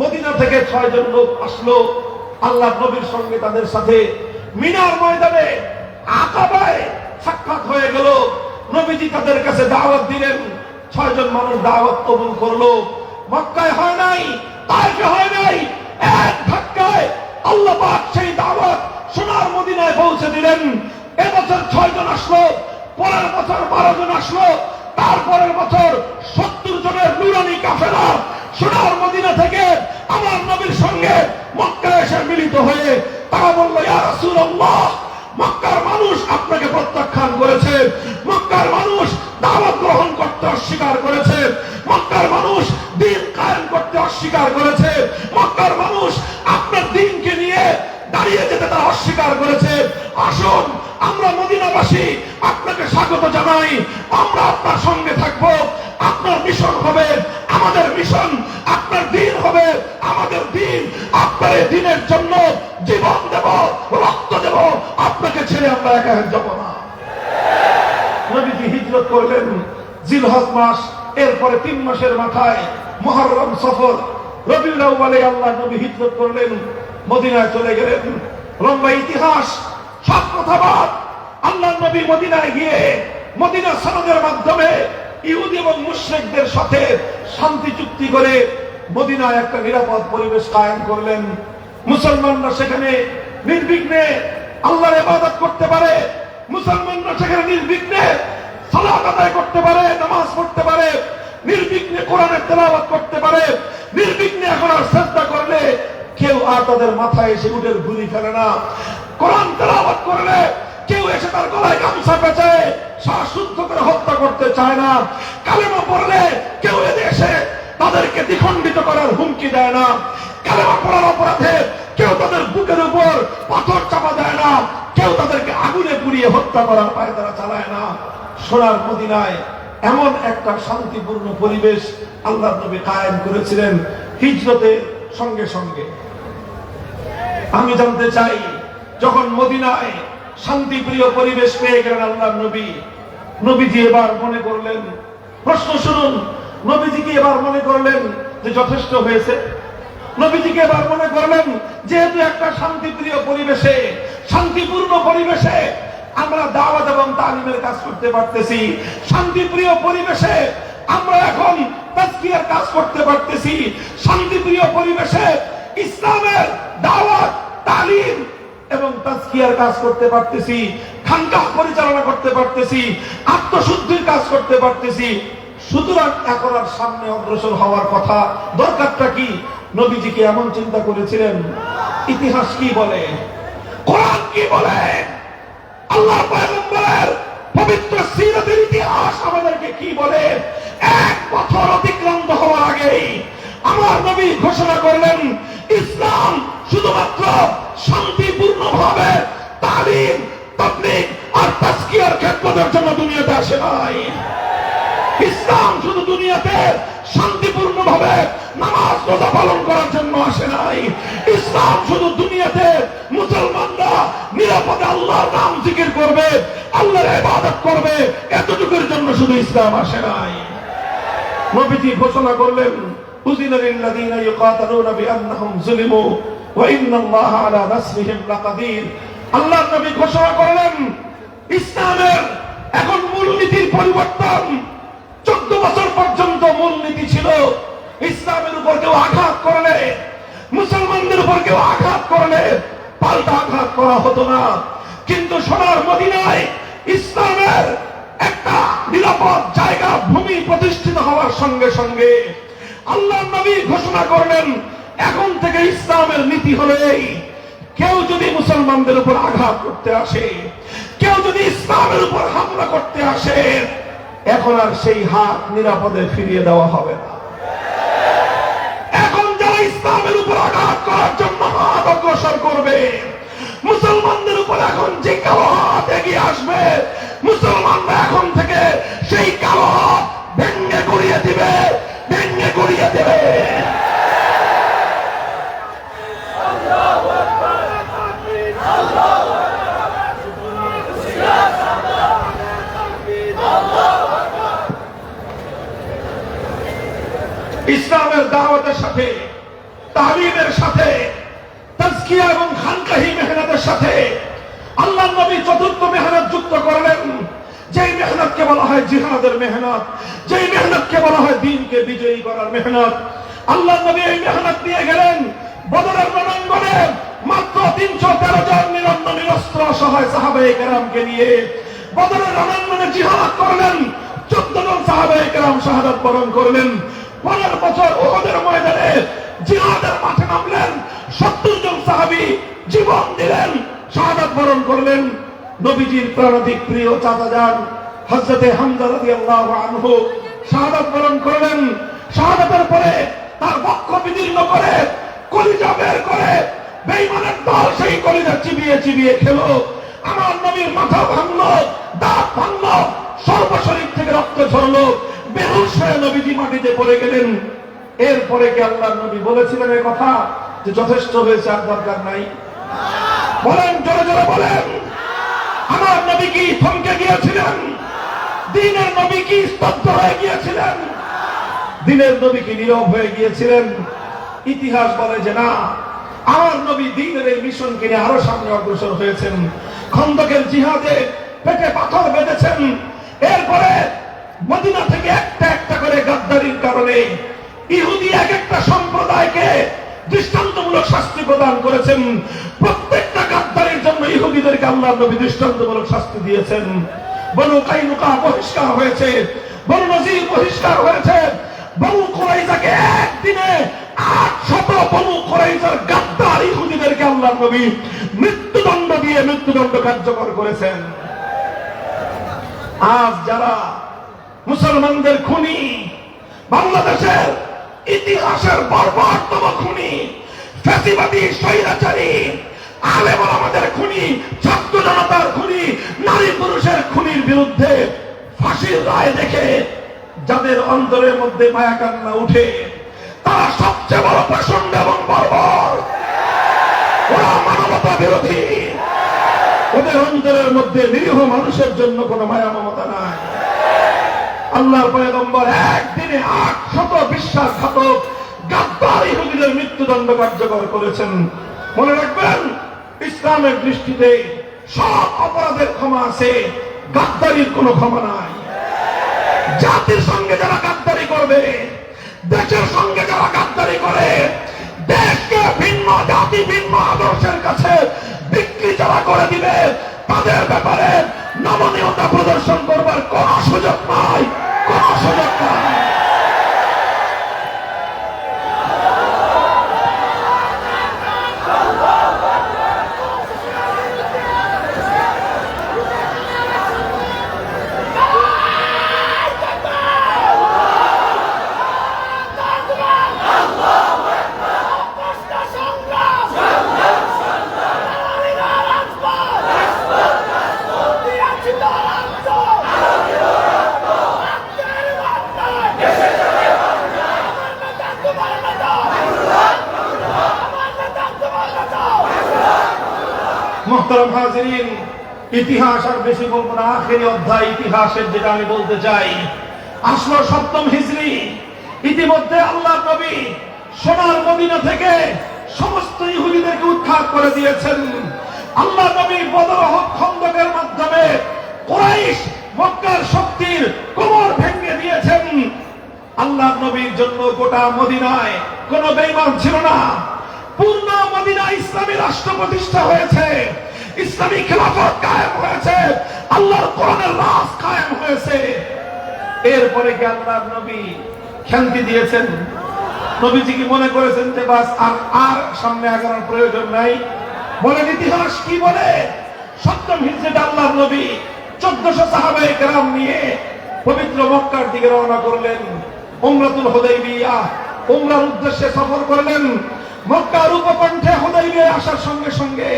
Speaker 1: মদিনা থেকে 6 জন লোক আসলো আল্লাহ নবীর সঙ্গে, তাদের সাথে মিনার ময়দানে আকাবায় সাক্ষাৎ হয়ে গেল। নবীজি তাদের কাছে দাওয়াত দিলেন। 6 জন মানুষ দাওয়াত কবুল করলো। মক্কায় হয় নাই, তায়েফে হয় নাই, এক ধাক্কায় আল্লাহ পাক সেই দাওয়াত সোনার মদিনায় পৌঁছে দিলেন। এবছর 6 জন আসলো, পরের বছর 12 জন আসলো, তারপরের বছর 70 জনের নুরানি কাফেলা সোনার মদিনা থেকে আমার নবীর সঙ্গে মক্কায় এসে মিলিত হয়ে তারা বলল, ইয়া রাসূলুল্লাহ, মক্কার মানুষ আপনাকে প্রত্যাখ্যান করেছে, মক্কার মানুষ দাওয়াত গ্রহণ করতে অস্বীকার করেছে, মক্কার মানুষ দ্বীন কায়েম করতে অস্বীকার করেছে, মক্কার মানুষ আপনার দ্বীনকে নিয়ে দাঁড়িয়ে যেতে তারা অস্বীকার করেছে। আসুন আমরা মদিনাবাসী আপনাকে স্বাগত জানাই, আমরা আপনার সঙ্গে থাকবো। আপনার মিশন হবে আমাদের মিশন, আপনার দ্বীন হবে আমাদের দ্বীন। আপনার এই দ্বীনের জন্য জীবন দেব, রক্ত দেব, আপনাকে ছেড়ে আমরা একা যাব না। নবীজি হিজরত করলেন জিলহজ মাস, এরপরে 3 মাসের মাথায় মুহররম, সফর, রবিউল আউয়ালে আল্লাহ নবী হিজরত করলেন, মদিনায় চলে গেলেন। লম্বা ইতিহাস, সব কথা বাদ। আল্লাহ নবী মদিনায় গিয়ে মদিনা সনদের মাধ্যমে ইহুদি এবং মুশরিকদের সাথে শান্তি চুক্তি করে মদিনায় একটা নিরাপদ পরিবেশ কায়েম করলেন। মুসলমানরা সেখানে নির্বিঘ্নে আল্লাহর ইবাদত করতে পারে, মুসলমানরা সেখানে নির্বিঘ্নে সালাত আদায় করতে পারে, নামাজ পড়তে পারে, নির্বিঘ্নে কোরআনের তেলাওয়াত করতে পারে, নির্বিঘ্নে এখন আর সিজদা করলে কেউ আর তাদের মাথায় এসে উটের গুলি ফেলে না। কোরআন তেলাওয়াত করলে কেউ এসে তার গলায় গামছা পেঁচায় শ্বাসরুদ্ধ করে হত্যা করতে চায় না। কালেমা পড়লে কেউ এসে তাদেরকে দ্বিখণ্ডিত করার হুমকি দেয় না। কালেমা পড়ার অপরাধে কেউ তাদের বুকের উপর পাথর চাপা দেয় না, কেউ তাদেরকে আগুনে পুড়িয়ে হত্যা করার পায়তারা চালায় না। সোনার মদিনায় এমন একটা শান্তিপূর্ণ পরিবেশ আল্লাহ নবী কায়েম করেছিলেন হিজরতের সঙ্গে সঙ্গে। আমি জানতে চাই, যখন মদিনায় শান্তিপ্রিয় পরিবেশ পেয়ে গেলেন আল্লাহ নবী, নবীজি এবার মনে করলেন, প্রশ্ন শুনুন, নবীজি কি এবার মনে করলেন যে যথেষ্ট হয়েছে? নবীজিকে এবার মনে করলেন যেহেতু একটা শান্তিপ্রিয় পরিবেশে, শান্তিপূর্ণ পরিবেশে আমরা দাওয়াত এবং তালিমের কাজ করতে পারতেছি, শান্তিপ্রিয় পরিবেশে আমরা এখন তাজকিয়ার কাজ করতে পারতেছি, শান্তিপ্রিয় পরিবেশে ইসলামের দাওয়াত, তালিম এবং তাজকিয়ার কাজ করতে পারতেছি, খানকাহ পরিচালনা করতে পারতেছি, আত্মশুদ্ধির কাজ করতে পারতেছি। সুতরাং এখন আর সামনে অগ্রসর হওয়ার কথা, দরকারটা কি? নবীজি কি এমন চিন্তা করেছিলেন? ইতিহাস কি বলে, কোরআন কি বলে, আল্লাহর পয়গম্বরের পবিত্র সিরাতের ইতিহাস আমাদেরকে কি বলে? 1 বছর অতিক্রান্ত হওয়ার আগেই আমার নবী ঘোষণা করলেন, ইসলাম শুধুমাত্র শান্তিপূর্ণভাবে তালিম, তাবলীগ আর তাজকিয়ার খেদমতের জন্য দুনিয়াতে আসে নাই। ইসলাম শুধু দুনিয়াতে শান্তিপূর্ণভাবে নামাজ রোজা পালন করার জন্য আসে নাই। ইসলাম শুধু দুনিয়াতে মুসলমানরা নিরাপদে আল্লাহর নাম জিকির করবে, আল্লাহর ইবাদত করবে, এতটুকুর জন্য শুধু ইসলাম আসে নাই। নবীজি ঘোষণা করলেন, উযিনা লিল্লাযীনা ইউকাতালুনা বিআন্নাহুম যুলিমু ওয়া ইন্নাল্লাহা আলা নাসরিহিম লাকাদির। আল্লাহর নবী ঘোষণা করলেন, ইসলামের এখন মূলনীতির পরিবর্তন। 14 বছর পর্যন্ত মূলনীতি ছিল ইসলামের উপর কেউ আঘাত করলে, মুসলমানদের উপর কেউ আঘাত করলে পাল্টা আঘাত করা হতো না। কিন্তু সোনার মদিনায় ইসলামের একটা নিরাপদ জায়গা, ভূমি প্রতিষ্ঠিত হওয়ার সঙ্গে সঙ্গে আল্লাহ নবী ঘোষণা করলেন, এখন থেকে ইসলামের নীতি হলো এই, কেউ যদি মুসলমানদের উপর আঘাত করতে আসে, কেউ যদি ইসলামের উপর হামলা করতে আসে, এখন আর সেই হাত নিরাপদে ফিরিয়ে দেওয়া হবে না। এখন যারা ইসলামের উপর আঘাত করার জন্য হাত অগ্রসর করবে, মুসলমানদের উপর এখন যে কালো হাত এগিয়ে আসবে, মুসলমানরা এখন থেকে সেই কালো হাত ভেঙে গড়িয়ে দিবে, ভেঙে গুড়িয়ে দেবে। ইসলামের দাওয়াতের সাথে, তালিমের সাথে, তাজকিয়া এবং খানকাহি মেহনতের সাথে আল্লাহ নবী চতুর্থ মেহনত যুক্ত করলেন, যেই মেহনতকে বলা হয় জিহাদের মেহনত, যেই মেহনতকে বলা হয় দ্বীনকে বিজয়ী করার মেহনত। আল্লাহ নবী এই মেহনত নিয়ে গেলেন বদরের রণাঙ্গনে, মাত্র 313 জন নিরন্ন নিরস্ত্র অসহায় সাহাবায়ে কেরামকে নিয়ে বদরের রণাঙ্গনে জিহাদ করলেন। 14 জন সাহাবায়ে কেরাম শাহাদাত বরণ করলেন। 15 বছর উহুদের ময়দানে জিহাদের মাঠে নামলেন, 70 জন সাহাবী জীবন দিলেন, শাহাদাত বরণ করলেন। নবীজির প্রাণাধিক প্রিয় চাচাজান হযরতে হামজা রাদিয়াল্লাহু আনহু শাহাদাত বরণ করলেন। শাহাদাতের পরে তার বক্ষ বিদীর্ণ করে কলিজা বের করে বেঈমানের দল সেই কলিজা চিবিয়ে চিবিয়ে খেলো। আমার নবীর মাথা ভাঙলো, দাঁত ভাঙলো, সর্বশরীর থেকে রক্ত ঝরলো, বেহুশ হয়ে নবীজি মাটিতে পড়ে গেলেন। এরপরে কি আল্লাহর নবী বলেছিলেন এই কথা যে যথেষ্ট হয়েছে, আর দরকার নাই? বলেন, জোরে জোরে বলেন। আমার নবী কি থমকে গিয়েছিলেন? দ্বীনের নবী কি স্তব্ধ হয়ে গিয়েছিলেন? দ্বীনের নবী কি নীরব হয়ে গিয়েছিলেন? ইতিহাস বলে যে না, আমার নবী দ্বীনের এই মিশনকে নিয়ে আরো সামনে অগ্রসর হয়েছেন। খন্দকের জিহাদে পেটে পাথর বেঁধেছেন। এরপরে মদিনা থেকে একটা একটা করে গাদ্দারির কারণে ইহুদি এক একটা সম্প্রদায়কে দৃষ্টান্তমূলক শাস্তি প্রদান করেছেন। প্রত্যেকটা গাদ্দারির জন্য ইহুদিদেরকে আল্লাহর নবী দৃষ্টান্তমূলক শাস্তি দিয়েছেন। বনু কাইনুকা বহিষ্কার হয়েছে, বনু নজির বহিষ্কার হয়েছে। বনু কুরাইজাকে একদিনে 800 বনু কুরাইজার গাদ্দার ইহুদিদেরকে আল্লাহর নবী মৃত্যুদণ্ড দিয়ে মৃত্যুদণ্ড কার্যকর করেছেন। আজ যারা মুসলমানদের খুনি, বাংলাদেশের ইতিহাসের বর্বরতম খুনি, ফ্যাসিবাদী স্বৈরাচারী, আলেম ওলামাদের খুনি, ছাত্র জনতার খুনি, নারী পুরুষের খুনির বিরুদ্ধে ফাঁসির রায় দেখে যাদের অন্তরের মধ্যে মায়া কান্না উঠে, তারা সবচেয়ে বড় প্রচন্ড এবং বর্বর। ওরা মানবতা বিরোধী। ওদের অন্তরের মধ্যে নিরীহ মানুষের জন্য কোনো মায়া মমতা নাই। আল্লাহর পয়গম্বর একদিনে 800 বিশ্বাসঘাতক গাদ্দার ইহুদিদের মৃত্যুদণ্ড কার্যকর করেছেন। মনে রাখবেন, ইসলামের দৃষ্টিতে সব অপরাধের ক্ষমা আছে, গাদ্দারির কোনো ক্ষমা নাই। জাতির সঙ্গে যারা গাদ্দারি করবে, দেশের সঙ্গে যারা গাদ্দারি করে, দেশকে ভিন্ন জাতি ভিন্ন আদর্শের কাছে বিক্রি যারা করে দিবে, তাদের ব্যাপারে নমনীয়তা প্রদর্শন করবার কোন সুযোগ নাই, কোন সুযোগ নাই। মোহতারাম হাজিরিন, ইতিহাস আর বেশি বলবো না। আখেরি অধ্যায় ইতিহাসের যেটা আমি বলতে চাই, আসলো 7ম হিজরি। ইতিমধ্যে আল্লাহর নবী সোনার মদিনা থেকে সমস্ত ইহুদিদেরকে উৎখাত করে দিয়েছেন। আল্লাহ নবী বদর খন্দকের মাধ্যমে কুরাইশ মক্কার শক্তির কোমর ভেঙে দিয়েছেন। আল্লাহর নবীর জন্য গোটা মদিনায় কোনো বেঈমান ছিল না। পূর্ণ মদিনা ইসলামী রাষ্ট্র প্রতিষ্ঠা হয়েছে, ইসলামী খেলাফত কায়েম হয়েছে, আল্লাহর কোরআনের রাজ কায়েম হয়েছে। এরপরে কি আল্লাহর নবী শান্তি দিয়েছেন? নবীজি কি মনে করেছেন যে বাস আর সামনে আগানোর প্রয়োজন নাই? বলেন ইতিহাস কি বলে? 7ম হিজরিতে আল্লাহর নবী 1400 সাহাবায়ে কেরাম নিয়ে পবিত্র মক্কার দিকে রওনা করলেন। উমরাতুল হুদাইবিয়া, উমরার উদ্দেশ্যে সফর করলেন। মক্কার উপকণ্ঠে হুদাইবিয়া আসার সঙ্গে সঙ্গে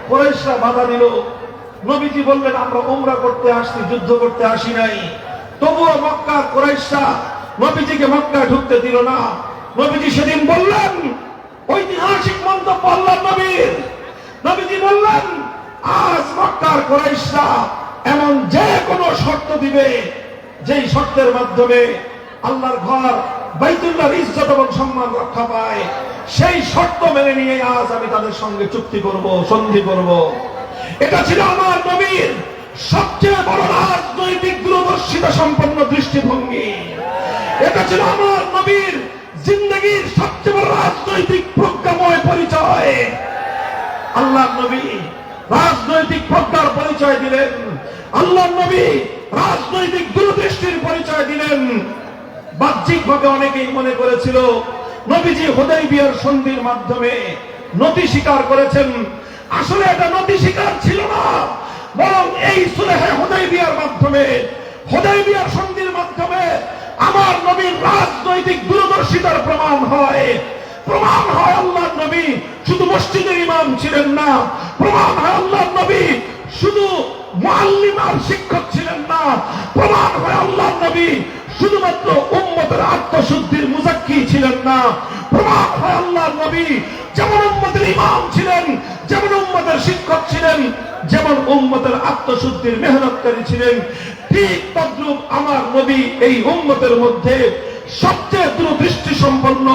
Speaker 1: কুরাইশরা বাধা দিল। নবীজি বললেন, আমরা উমরা করতে আসছি, যুদ্ধ করতে আসি নাই। তবুও মক্কার কুরাইশরা নবীজিকে মক্কায় ঢুকতে দিল না। নবীজি সেদিন বললেন, ঐতিহাসিক মন্তব্য আল্লাহর নবীর, নবীজি বললেন, আজ মক্কার কুরাইশরা এমন যে কোনো শর্ত দিবে, যেই শর্তের মাধ্যমে আল্লাহর ঘর বাইতুল্লাহর ইজ্জত এবং সম্মান রক্ষা পায়, সেই শর্ত মেনে নিয়ে আজ আমি তাদের সঙ্গে চুক্তি করব, সন্ধি করব। এটা ছিল আমার নবীর সবচেয়ে বড় রাজনৈতিক দূরদর্শিতা সম্পন্ন দৃষ্টিভঙ্গি। এটা ছিল আমার নবীর জিন্দগির সবচেয়ে বড় রাজনৈতিক প্রজ্ঞাময় পরিচয়। আল্লাহর নবী রাজনৈতিক প্রজ্ঞার পরিচয় দিলেন, আল্লাহর নবী রাজনৈতিক দূরদৃষ্টির পরিচয় দিলেন। বাহ্যিকভাবে অনেকেই মনে করেছিল নবীজি হুদায়বিয়ার সন্ধির মাধ্যমে নতি স্বীকার করেছেন। আসলে এটা নতি স্বীকার ছিল না, বরং এই সুলহে হুদায়বিয়ার মাধ্যমে, হুদায়বিয়ার সন্ধির মাধ্যমে আমার নবীর রাজনৈতিক দূরদর্শিতার প্রমাণ হয়। প্রমাণ হয় আল্লাহর নবী শুধু মসজিদের ইমাম ছিলেন না, প্রমাণ হয় আল্লাহর নবী শুধু মুআল্লিম আর শিক্ষক ছিলেন না, প্রমাণ হয় আল্লাহর নবী শুধুমাত্র উম্মতের আত্মশুদ্ধির মুজাক্কি ছিলেন না, প্রমাণ হয় আল্লাহর নবী যেমন উম্মতের ইমাম ছিলেন, যেমন উম্মতের শিক্ষক ছিলেন, যেমন উম্মতের আত্মশুদ্ধির মেহনতকারী ছিলেন, ঠিক তদ্রূপ আমার নবী এই উম্মতের মধ্যে সবচেয়ে দূরদৃষ্টি সম্পন্ন,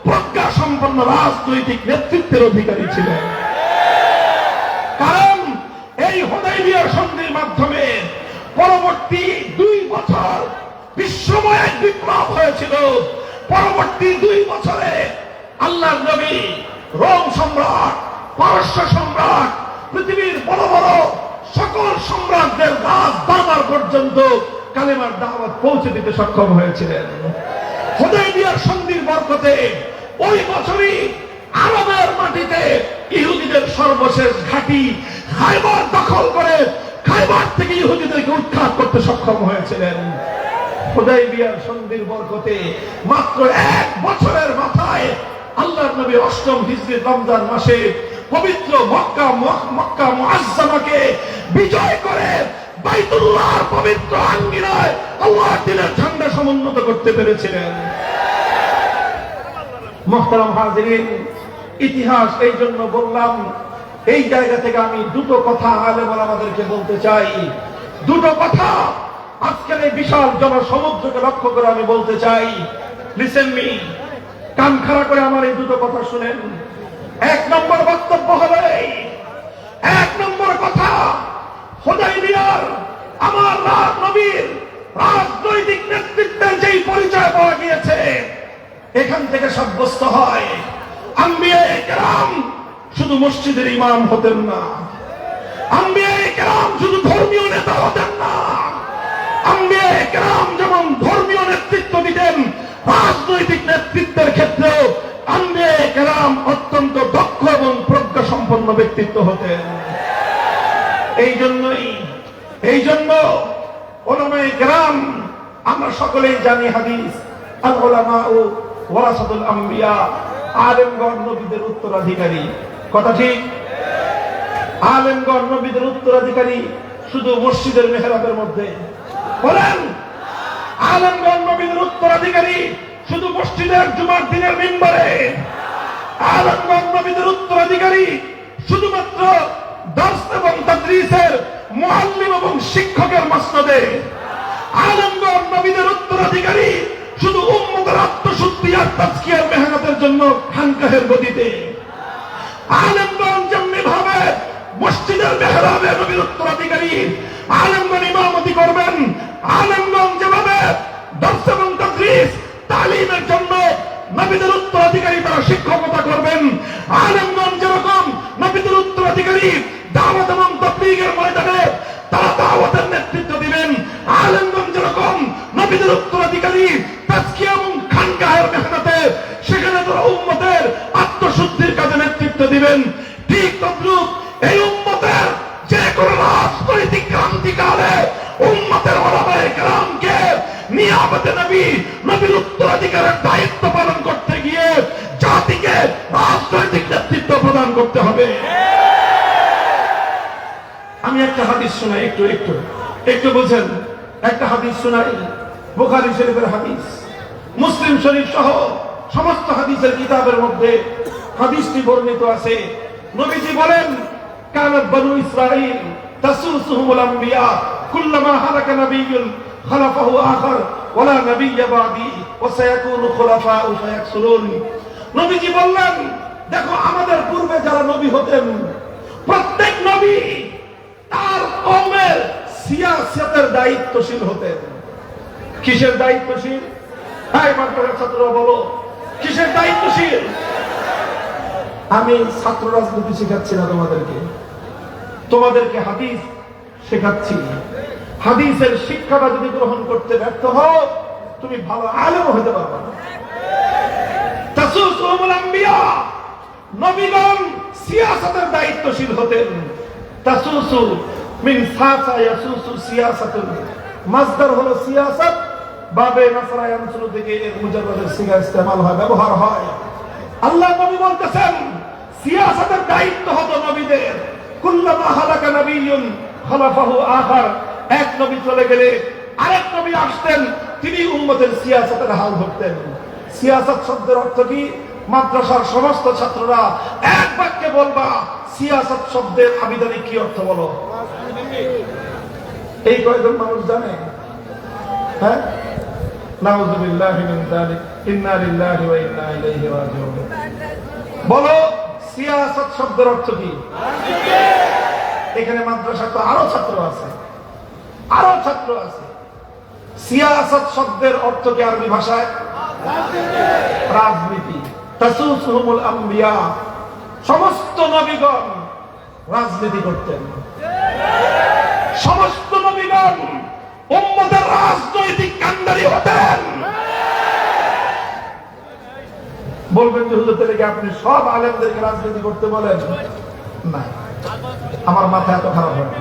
Speaker 1: প্রজ্ঞা সম্পন্ন রাজনৈতিক নেতৃত্বের অধিকারী ছিলেন। কারণ এই হুদায়বিয়ার সন্ধির মাধ্যমে পরবর্তী 2 বছর বিশ্বময় এক বিপ্লব হয়েছিল। পরবর্তী 2 বছরে আল্লাহর নবী রোম সম্রাট, পারস্য সম্রাট, পৃথিবীর বড় বড় সকল সম্রাটদের রাজদরবার পর্যন্ত কালেমার দাওয়াত পৌঁছে দিতে সক্ষম হয়েছিলেন। হুদায়বিয়ার সন্ধির বরকতে ওই বছরই আরবের মাটিতে ইহুদিদের সর্বশেষ ঘাঁটি খায়বার দখল করে খায়বার থেকে ইহুদিদেরকে উৎখাত করতে সক্ষম হয়েছিলেন। হুদায়বিয়ার সন্ধির বরকতে মাত্র 1 বছরের মাথায় আল্লাহর নবী 8ম হিজরির রমজান মাসে পবিত্র মক্কা মুআজ্জামাকে বিজয় করে বাইতুল্লাহর পবিত্র আঙ্গিনায় আল্লাহর দ্বীনের ঝান্ডা সমুন্নত করতে পেরেছিলেন। মুহতারাম হাজিরিন, ইতিহাস এই জন্য বললাম, এই জায়গা থেকে আমি 2টো কথা আলেম ওলামাদেরকে বলতে চাই। 2টো কথা আজকের এই বিশাল জনসমুদ্রকে লক্ষ্য করে আমি বলতে চাই। লিসেন মি, কান খাড়া করে আমার এই 2টো কথা শুনেন। 1 নম্বর বক্তব্য হবে, 1 নম্বর কথা, হুদায়বিয়ার আমার নবীর রাজনৈতিক নেতৃত্বের যেই পরিচয় পাওয়া গিয়েছে, এখান থেকে সাব্যস্ত হয় আম্বিয়ায়ে কেরাম শুধু মসজিদের ইমাম হতেন না, আম্বিয়ায়ে কেরাম শুধু ধর্মীয় নেতা হতেন না, আম্বিয়ায়ে কেরাম যেমন ধর্মীয় নেতৃত্ব দিতেন, রাজনৈতিক নেতৃত্বের ক্ষেত্রেও আম্বিয়ায়ে কেরাম অত্যন্ত দক্ষ এবং প্রজ্ঞা সম্পন্ন ব্যক্তিত্ব হতেন। এই জন্য উলামায়ে কেরাম, আমরা সকলেই জানি হাদিস, আল উলামাউ ওয়ারাসাতুল আম্বিয়া, আলেমগণ নবীদের উত্তরাধিকারী। কথা ঠিক? আলেমগণ নবীদের উত্তরাধিকারী শুধু মসজিদের মেহরাবের মধ্যে বলেন? আলেমগণ নবীদের উত্তরাধিকারী শুধু মসজিদের জুমার দিনের মিম্বরে? আলেমগণ নবীদের উত্তরাধিকারী শুধুমাত্র দর্স এবং তাদরিসের মুআল্লিম এবং শিক্ষকের মাসনদে? আলেমগণ নবীদের উত্তরাধিকারী শুধু উম্মতের আত্মশুদ্ধি আর তাজকিয়ার মেহনতের জন্য খানকাহের গদিতে? আলেমগণ যেমনি ভাবে মসজিদের মেহরাবে নবীর উত্তরাধিকারী, আলেমগণ ইমামতি করবেন, আলেমগণ যেভাবে দর্স এবং তাদরিস তালিমের জন্য নবীদের উত্তরাধিকারী তারা শিক্ষকতা করবেন, আলেমগণ যেরকম নবীদের উত্তরাধিকারী দাওয়াত এবং তাবলীগের ময়দানে তারা দাওয়াতের নেতৃত্ব দিবেন, আলেমগণ যেরকম নবীদের উত্তরাধিকারী তাজকিয়া এবং খানকাহের মেহনতে সেখানে তারা উম্মতের আত্মশুদ্ধির কাজে নেতৃত্ব দিবেন। ঠিক তদ্রূপ এই উম্মতের যে কোনো রাজনৈতিক ক্রান্তিকালে উম্মতের উলামায়ে কেরামকে নিয়ামতে নবী, নবীর উত্তরাধিকারের দায়িত্ব পালন করতে গিয়ে জাতিকে রাজনৈতিক নেতৃত্ব প্রদান করতে হবে। আমি একটা হাদিস শোনাই, একটু বুঝেন। একটা হাদিস শোনাই, বুখারী শরীফের হাদিস।
Speaker 4: মুসলিম শরীফ সহ সমস্ত হাদিসের কিতাবের মধ্যে হাদিসটি বর্ণিত আছে। নবীজি বলেন, কানাত বনু ইসরাঈল তাসুসুহুমুল আম্বিয়া কুল্লামা হালাকা নাবিয়্যুন খালাফাহু আখার ওয়ালা নাবিয়্যা বাদি ওয়া সায়াকুনু খুলাফাউ ফায়াকসুরুন। নবীজি বললেন, দেখো আমাদের পূর্বে যারা নবী হতেন, প্রত্যেক নবী তার কওমের সিয়াসতের দায়িত্বশীল হতেন। কিসের দায়িত্বশীল? হ্যাঁ, মাদ্রাসার ছাত্ররা বলো, কিসের দায়িত্বশীল? আমি ছাত্র রাজনীতি শেখাচ্ছি না তোমাদেরকে হাদিস শেখাচ্ছি। হাদিসের শিক্ষাটা যদি গ্রহণ করতে ব্যর্থ হও, তুমি ভালো আলেম হতে পারবে না। তাসুসুহুমুল আম্বিয়া, নবীগণ সিয়াসতের দায়িত্বশীল হতেন। তাসুসু মিন সাসা ইয়াসুসু সিয়াসাতুন, মাসদার হলো সিয়াসাত, বাবে নাসরা ইয়ানসুরু থেকে এর মুজাররাদের সিগা ইস্তেমাল হয়, ব্যবহার হয়। আল্লাহ নবী বলতেছেন, সিয়াসতের দায়িত্ব হতো নবীদের। কুল্লামা হালাকা নাবিয়্যুন খালাফাহু আখার, এক নবী চলে গেলে আরেক নবী আসতেন, তিনি উম্মতের সিয়াসতের হাল ধরতেন। সিয়াসত শব্দের অর্থ কি? মাদ্রাসার সমস্ত ছাত্ররা এক বাক্যে বলবা, সিয়াসত শব্দের আবিধানিক কি অর্থ বলো? এই কয়জন মানুষ জানে? হ্যাঁ, নাউযুবিল্লাহি মিন যালিক, ইন্না লিল্লাহি ওয়া ইন্না ইলাইহি রাজিউন। বলো, সিয়াসত শব্দের অর্থ কি? এখানে মাদ্রাসা তো আরো ছাত্র আছে। সিয়াসত শব্দের অর্থ কি আরবি ভাষায়? রাজনীতি। তাসুসুহুমুল আম্বিয়া, সমস্ত নবীগণ রাজনীতি করতেন। সমস্ত নবীগণ উম্মতের রাজনৈতিক কান্ডারি হতেন। বলবেন যে হুজুর তাহলে কি আপনি সব আলেমদেরকে রাজনীতি করতে বলেন? না, আমার মাথা এত খারাপ হয় না।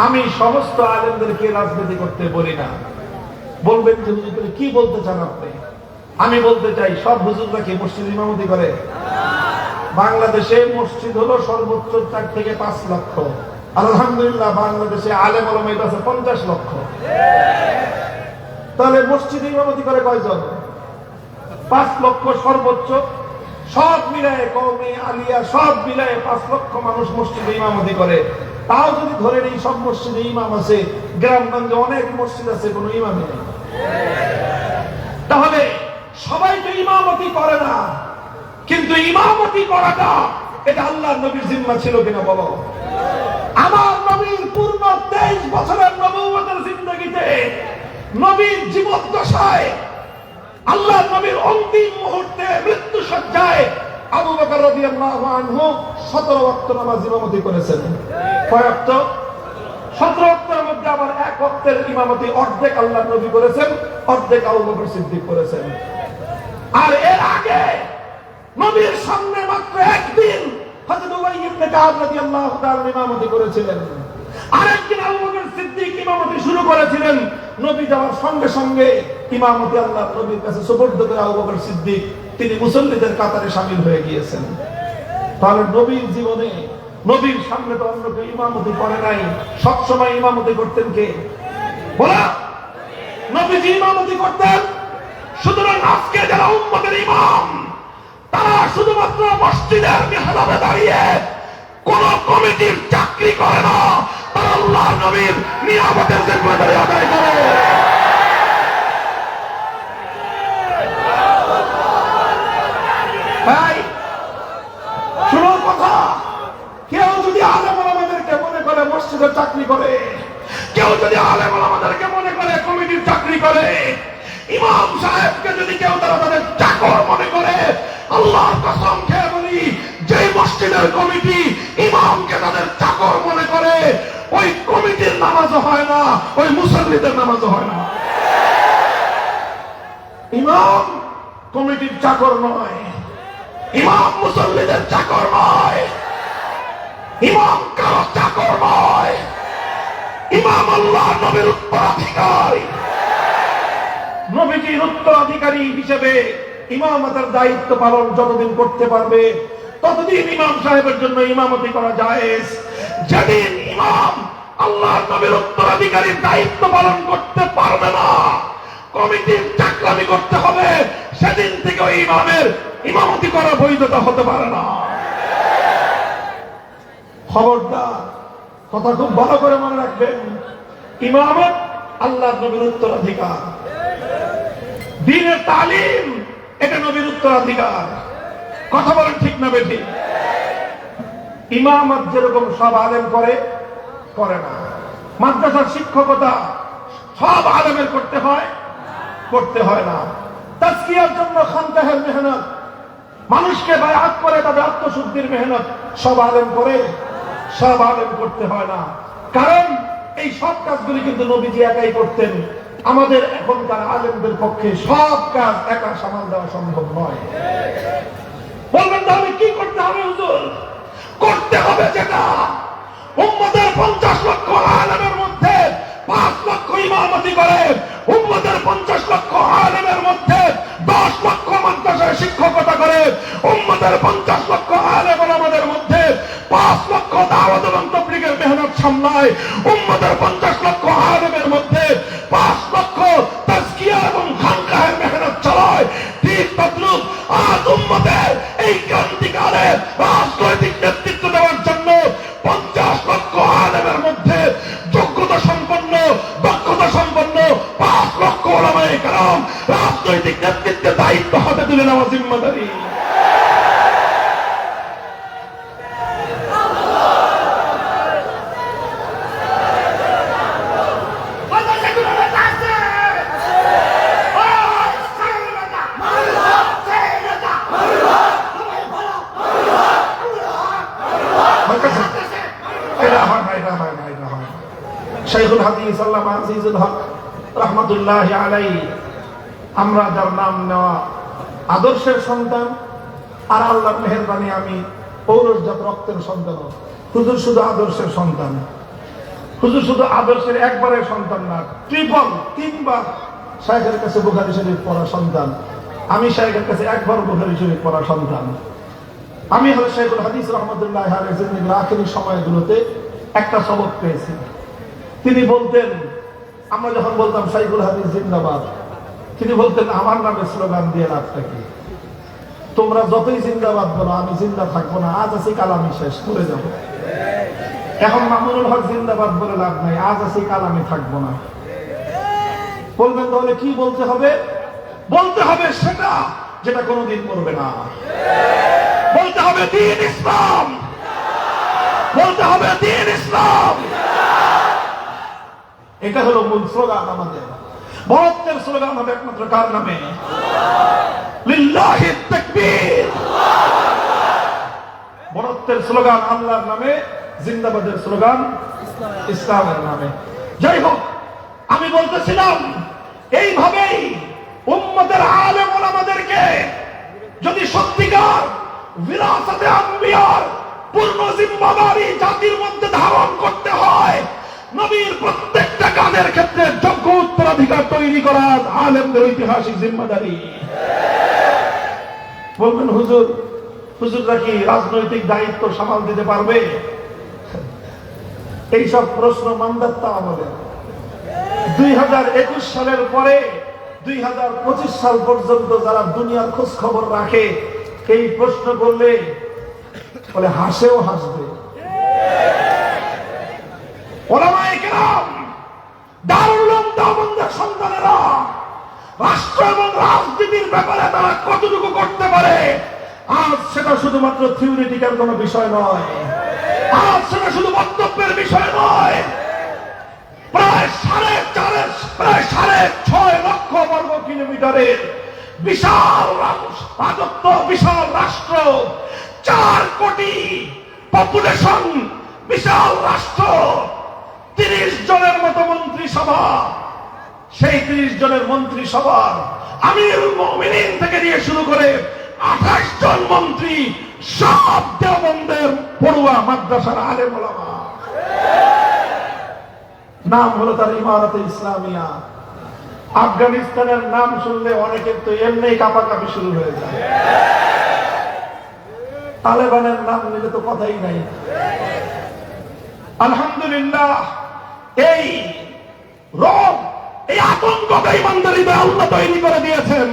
Speaker 4: আমি সমস্ত আলেমদেরকে রাজনীতি করতে বলি না। বলবেন যে হুজুর তাহলে কি বলতে চান আপনি? আমি বলতে চাই, সব হুজুররা কি মসজিদ ইমামতি করে? বাংলাদেশে মসজিদ হলো সর্বোচ্চ 4 থেকে 5 লক্ষ। আলহামদুলিল্লাহ, বাংলাদেশে আলেম ওলামা আছে 50 লক্ষ। তাহলে মসজিদে ইমামতি করে কয়জন? 5 লক্ষ সর্বোচ্চ। সব মিলায় কওমে আলিয়া সব মিলায় 5 লক্ষ মানুষ মসজিদে ইমামতি করে। তাও যদি ধরে নেই সব মসজিদে ইমাম আছে, গ্রামগঞ্জে অনেক মসজিদ আছে কোনো ইমামই নেই। তাহলে সবাই তো ইমামতি করে না, কিন্তু ইমামতি করাটা এটা আল্লাহর নবীর জিম্মা ছিল কিনা বলো? আমার নবীর পূর্ণ 23 বছরের নবুয়তের জিন্দেগিতে, নবীর জীবদ্দশায়, আল্লাহর নবীর অন্তিম মুহূর্তে মৃত্যু সজ্জায় আবু বকর রাদিয়াল্লাহু আনহু 17 ওয়াক্ত নামাজ ইমামতি করেছেন। কয় ওয়াক্ত? 17 ওয়াক্তের মধ্যে আবার 1 ওয়াক্তের ইমামতি অর্ধেক আল্লাহর নবী করেছেন, অর্ধেক আবু বকর সিদ্দিক করেছেন। আর এর আগে নবীর সামনে মাত্র একদিন হযরত উবাই ইবনে কাব রাদিয়াল্লাহু তাআলা ইমামতি করেছিলেন। আরেকদিন আবু বকর সিদ্দিক ইমামতি শুরু করেছিলেন। নবী যাওয়ার সঙ্গে সঙ্গে ইমামতি আল্লাহর নবীর কাছে সুপর্দ করে আবু বকর সিদ্দিক তিনি মুসল্লিদের কাতারে শামিল হয়ে গিয়েছেন। তাহলে নবীর জীবনে, নবীর সামনে তো অন্য কেউ ইমামতি করে নাই। সবসময় ইমামতি করতেন কে? বলা, নবীজি ইমামতি করতেন। সুতরাং আজকে যারা উম্মতের ইমাম, তারা শুধুমাত্র মসজিদের মিহরাবে দাঁড়িয়ে কোন কমিটির চাকরি করে না, তারা আল্লাহর নবীর নিয়ামতের জিম্মাদারি আদায় করে। ভাই শুনো কথা, কেউ যদি আলেম ওলামাদেরকে মনে করে মসজিদের চাকরি করে, কেউ যদি আলেম ওলামাদেরকে মনে করে কমিটির চাকরি করে, ইমাম সাহেবকে যদি কেউ তাদের চাকর মনে করে, আল্লাহর কসম খেয়ে বলি, যে মসজিদের কমিটি ইমামকে তাদের চাকর মনে করে, ওই কমিটির নামাজও হয় না, ওই মুসল্লিদের নামাজও হয় না। ইমাম কমিটির চাকর নয়, ইমাম মুসল্লিদের চাকর নয়, ইমাম কারো চাকর নয়, ইমাম আল্লাহর নবীর উত্তরাধিকারী। নবীজির উত্তরাধিকারী হিসেবে ইমামতের দায়িত্ব পালন যতদিন করতে পারবে, ততদিন ইমাম সাহেবের জন্য ইমামতি করা জায়েজ। যেদিন ইমাম আল্লাহর নবীর উত্তরাধিকারীর দায়িত্ব পালন করতে পারবে না,
Speaker 1: কমিটির চাকরামি করতে হবে, সেদিন থেকে ওই ইমামের ইমামতি করার বৈধতা হতে পারে না। খবরদার, কথা খুব ভালো করে মনে রাখবেন, ইমামত আল্লাহর নবীর উত্তরাধিকার, দ্বীনের তালিম এটা নবীর উত্তরাধিকার। কথা বলেন ঠিক না বেঠিক? ইমামত যেরকম সব আলেম করে না। মাদ্রাসার শিক্ষকতা সব আলেমের করতে হয় না। তাজকিয়ার জন্য খানকাহের মেহনত, মানুষকে বায়াত করে তাদের আত্মশুদ্ধির মেহনত সব আলেম করতে হয় না। কারণ এই সব কাজগুলি কিন্তু নবীজি একাই করতেন। আমাদের এখনকার আলেমদের পক্ষে সব কাজ একা সামাল দেওয়া সম্ভব নয়। বলবেন তাহলে কি করতে হবে হুজুর? করতে হবে যেটা উম্মতের 50 লক্ষ আলেমের মধ্যে 5 লক্ষ ইমামতি করে, উম্মতের 50 লক্ষ আলেমের মধ্যে 10 লক্ষ মাদ্রাসায় শিক্ষকতা করে, উম্মতের 50 লক্ষ আলেম আমাদের মধ্যে 5 লক্ষ দাওয়াত এবং তাবলীগের মেহনত সামলায়, উম্মতের 50 লক্ষ আলেমের মধ্যে 5 লক্ষ তাজকিয়া এবং খানকাহের মেহনত চালায়। ঠিক তদ্রুপ আজ উম্মতের এই ক্রান্তিকালে রাজনৈতিক নেতৃত্ব দেওয়ার জন্য 50 লক্ষ আলেমের মধ্যে যোগ্যতা সম্পন্ন, দক্ষতা সম্পন্ন 5 লক্ষ ওলামায়ে কেরাম রাজনৈতিক নেতৃত্বের দায়িত্ব হাতে তুলে নেওয়া জিম্মাদারি। শাইখুল হাদিস আল্লামা আজিজুল হক রাহমাতুল্লাহি আলাইহি, আমরা যার নাম নেওয়া আদর্শের সন্তান, আর আল্লাহর মেহেরবানি আমি পৌরসজাত রক্তের সন্তান। হুজুর শুধু আদর্শের সন্তান, হুজুর শুধু আদর্শের একবারের সন্তান না, ট্রিপল 3 বার শাইখের কাছে বুখারী শরীফ পড়া সন্তান। আমি শাইখের কাছে 1 বার বুখারী শরীফ পড়া সন্তান। আমি হলো শাইখুল হাদিস রাহমাতুল্লাহি আলাইহি জিন্দেগির আখেরি সময়গুলোতে একটা সবক পেয়েছি। তিনি বলতেন, আমরা যখন বলতাম শাইখুল হাদিস জিন্দাবাদ, তিনি বলতেন আমার নামে স্লোগান দিয়ে লাভটা কি? তোমরা যতই জিন্দাবাদ বলো আমি জিন্দা থাকবো না, আজ আছি কাল আমি শেষ করে যাবো। এখন মামুনুল হক জিন্দাবাদ বলে লাভ নাই, আজ আছি কাল আমি থাকবো না। বলবেন তাহলে কি বলতে হবে? বলতে হবে সেটা যেটা কোনোদিন করবে না। বলতে হবে দ্বীন ইসলাম, বলতে হবে দ্বীন ইসলাম। এটা হলো মূল স্লোগান আমাদের। বড়ত্বের স্লোগান হবে একমাত্র কার নামে? লিল্লাহি তাকবীর। বড়ত্বের স্লোগান আল্লাহর নামে, জিন্দাবাদের স্লোগান ইসলামের নামে। যাই হোক, আমি বলতেছিলাম এইভাবেই উম্মতের আলেম ওলামাদেরকে যদি সত্যিকার বিরাসতে আম্বিয়ার পূর্ণ জিম্মাদারি জাতির মধ্যে ধারণ করতে হয়, নবীর প্রত্যেকটা কাজের ক্ষেত্রে যোগ্য উত্তরাধিকার তৈরি করা আলেমদের ঐতিহাসিক জিম্মাদারি। বলবেন হুজুররা কি রাজনৈতিক দায়িত্ব সামাল দিতে পারবে? এইসব প্রশ্ন মানদাত্তা আমাদের 2021 সালের পরে 2025 সাল পর্যন্ত যারা দুনিয়ার খোঁজ খবর রাখে, এই প্রশ্ন করলে বলে হাসেও হাসবে। ওলামায়ে কেরাম, দারুল উলুম দেওবন্দের সন্তানেরা রাষ্ট্র এবং রাজনীতির ব্যাপারে তারা কতটুকু করতে পারে, আজ সেটা শুধুমাত্র থিওরিটিক্যাল কোনো বিষয় নয়, আজ সেটা শুধু বক্তব্যের বিষয় নয়। প্রায় 6.5 লক্ষ বর্গ কিলোমিটারের বিশাল রাজত্ব, বিশাল রাষ্ট্র, 4 কোটি পপুলেশন, বিশাল রাষ্ট্র, 30 জনের মতো মন্ত্রিসভা। সেই 30 জনের মন্ত্রিসভার আমিরুল মুমিনিন থেকে নিয়ে শুরু করে 28 জন মন্ত্রী সব দেওবন্দের পড়ুয়া মাদ্রাসার আলেম ওলামা। নাম হলো তার ইমারতে ইসলামিয়া। আফগানিস্তানের নাম শুনলে অনেকের তো এমনি কাঁপাকাঁপি শুরু হয়ে যায়। তালেবানের নাম নিলে তো কথাই নাই। আলহামদুলিল্লাহ, এই রোগ এই আতঙ্ক বেঈমানদের হৃদয়ে আল্লাহ তৈরি করে দিয়েছেন।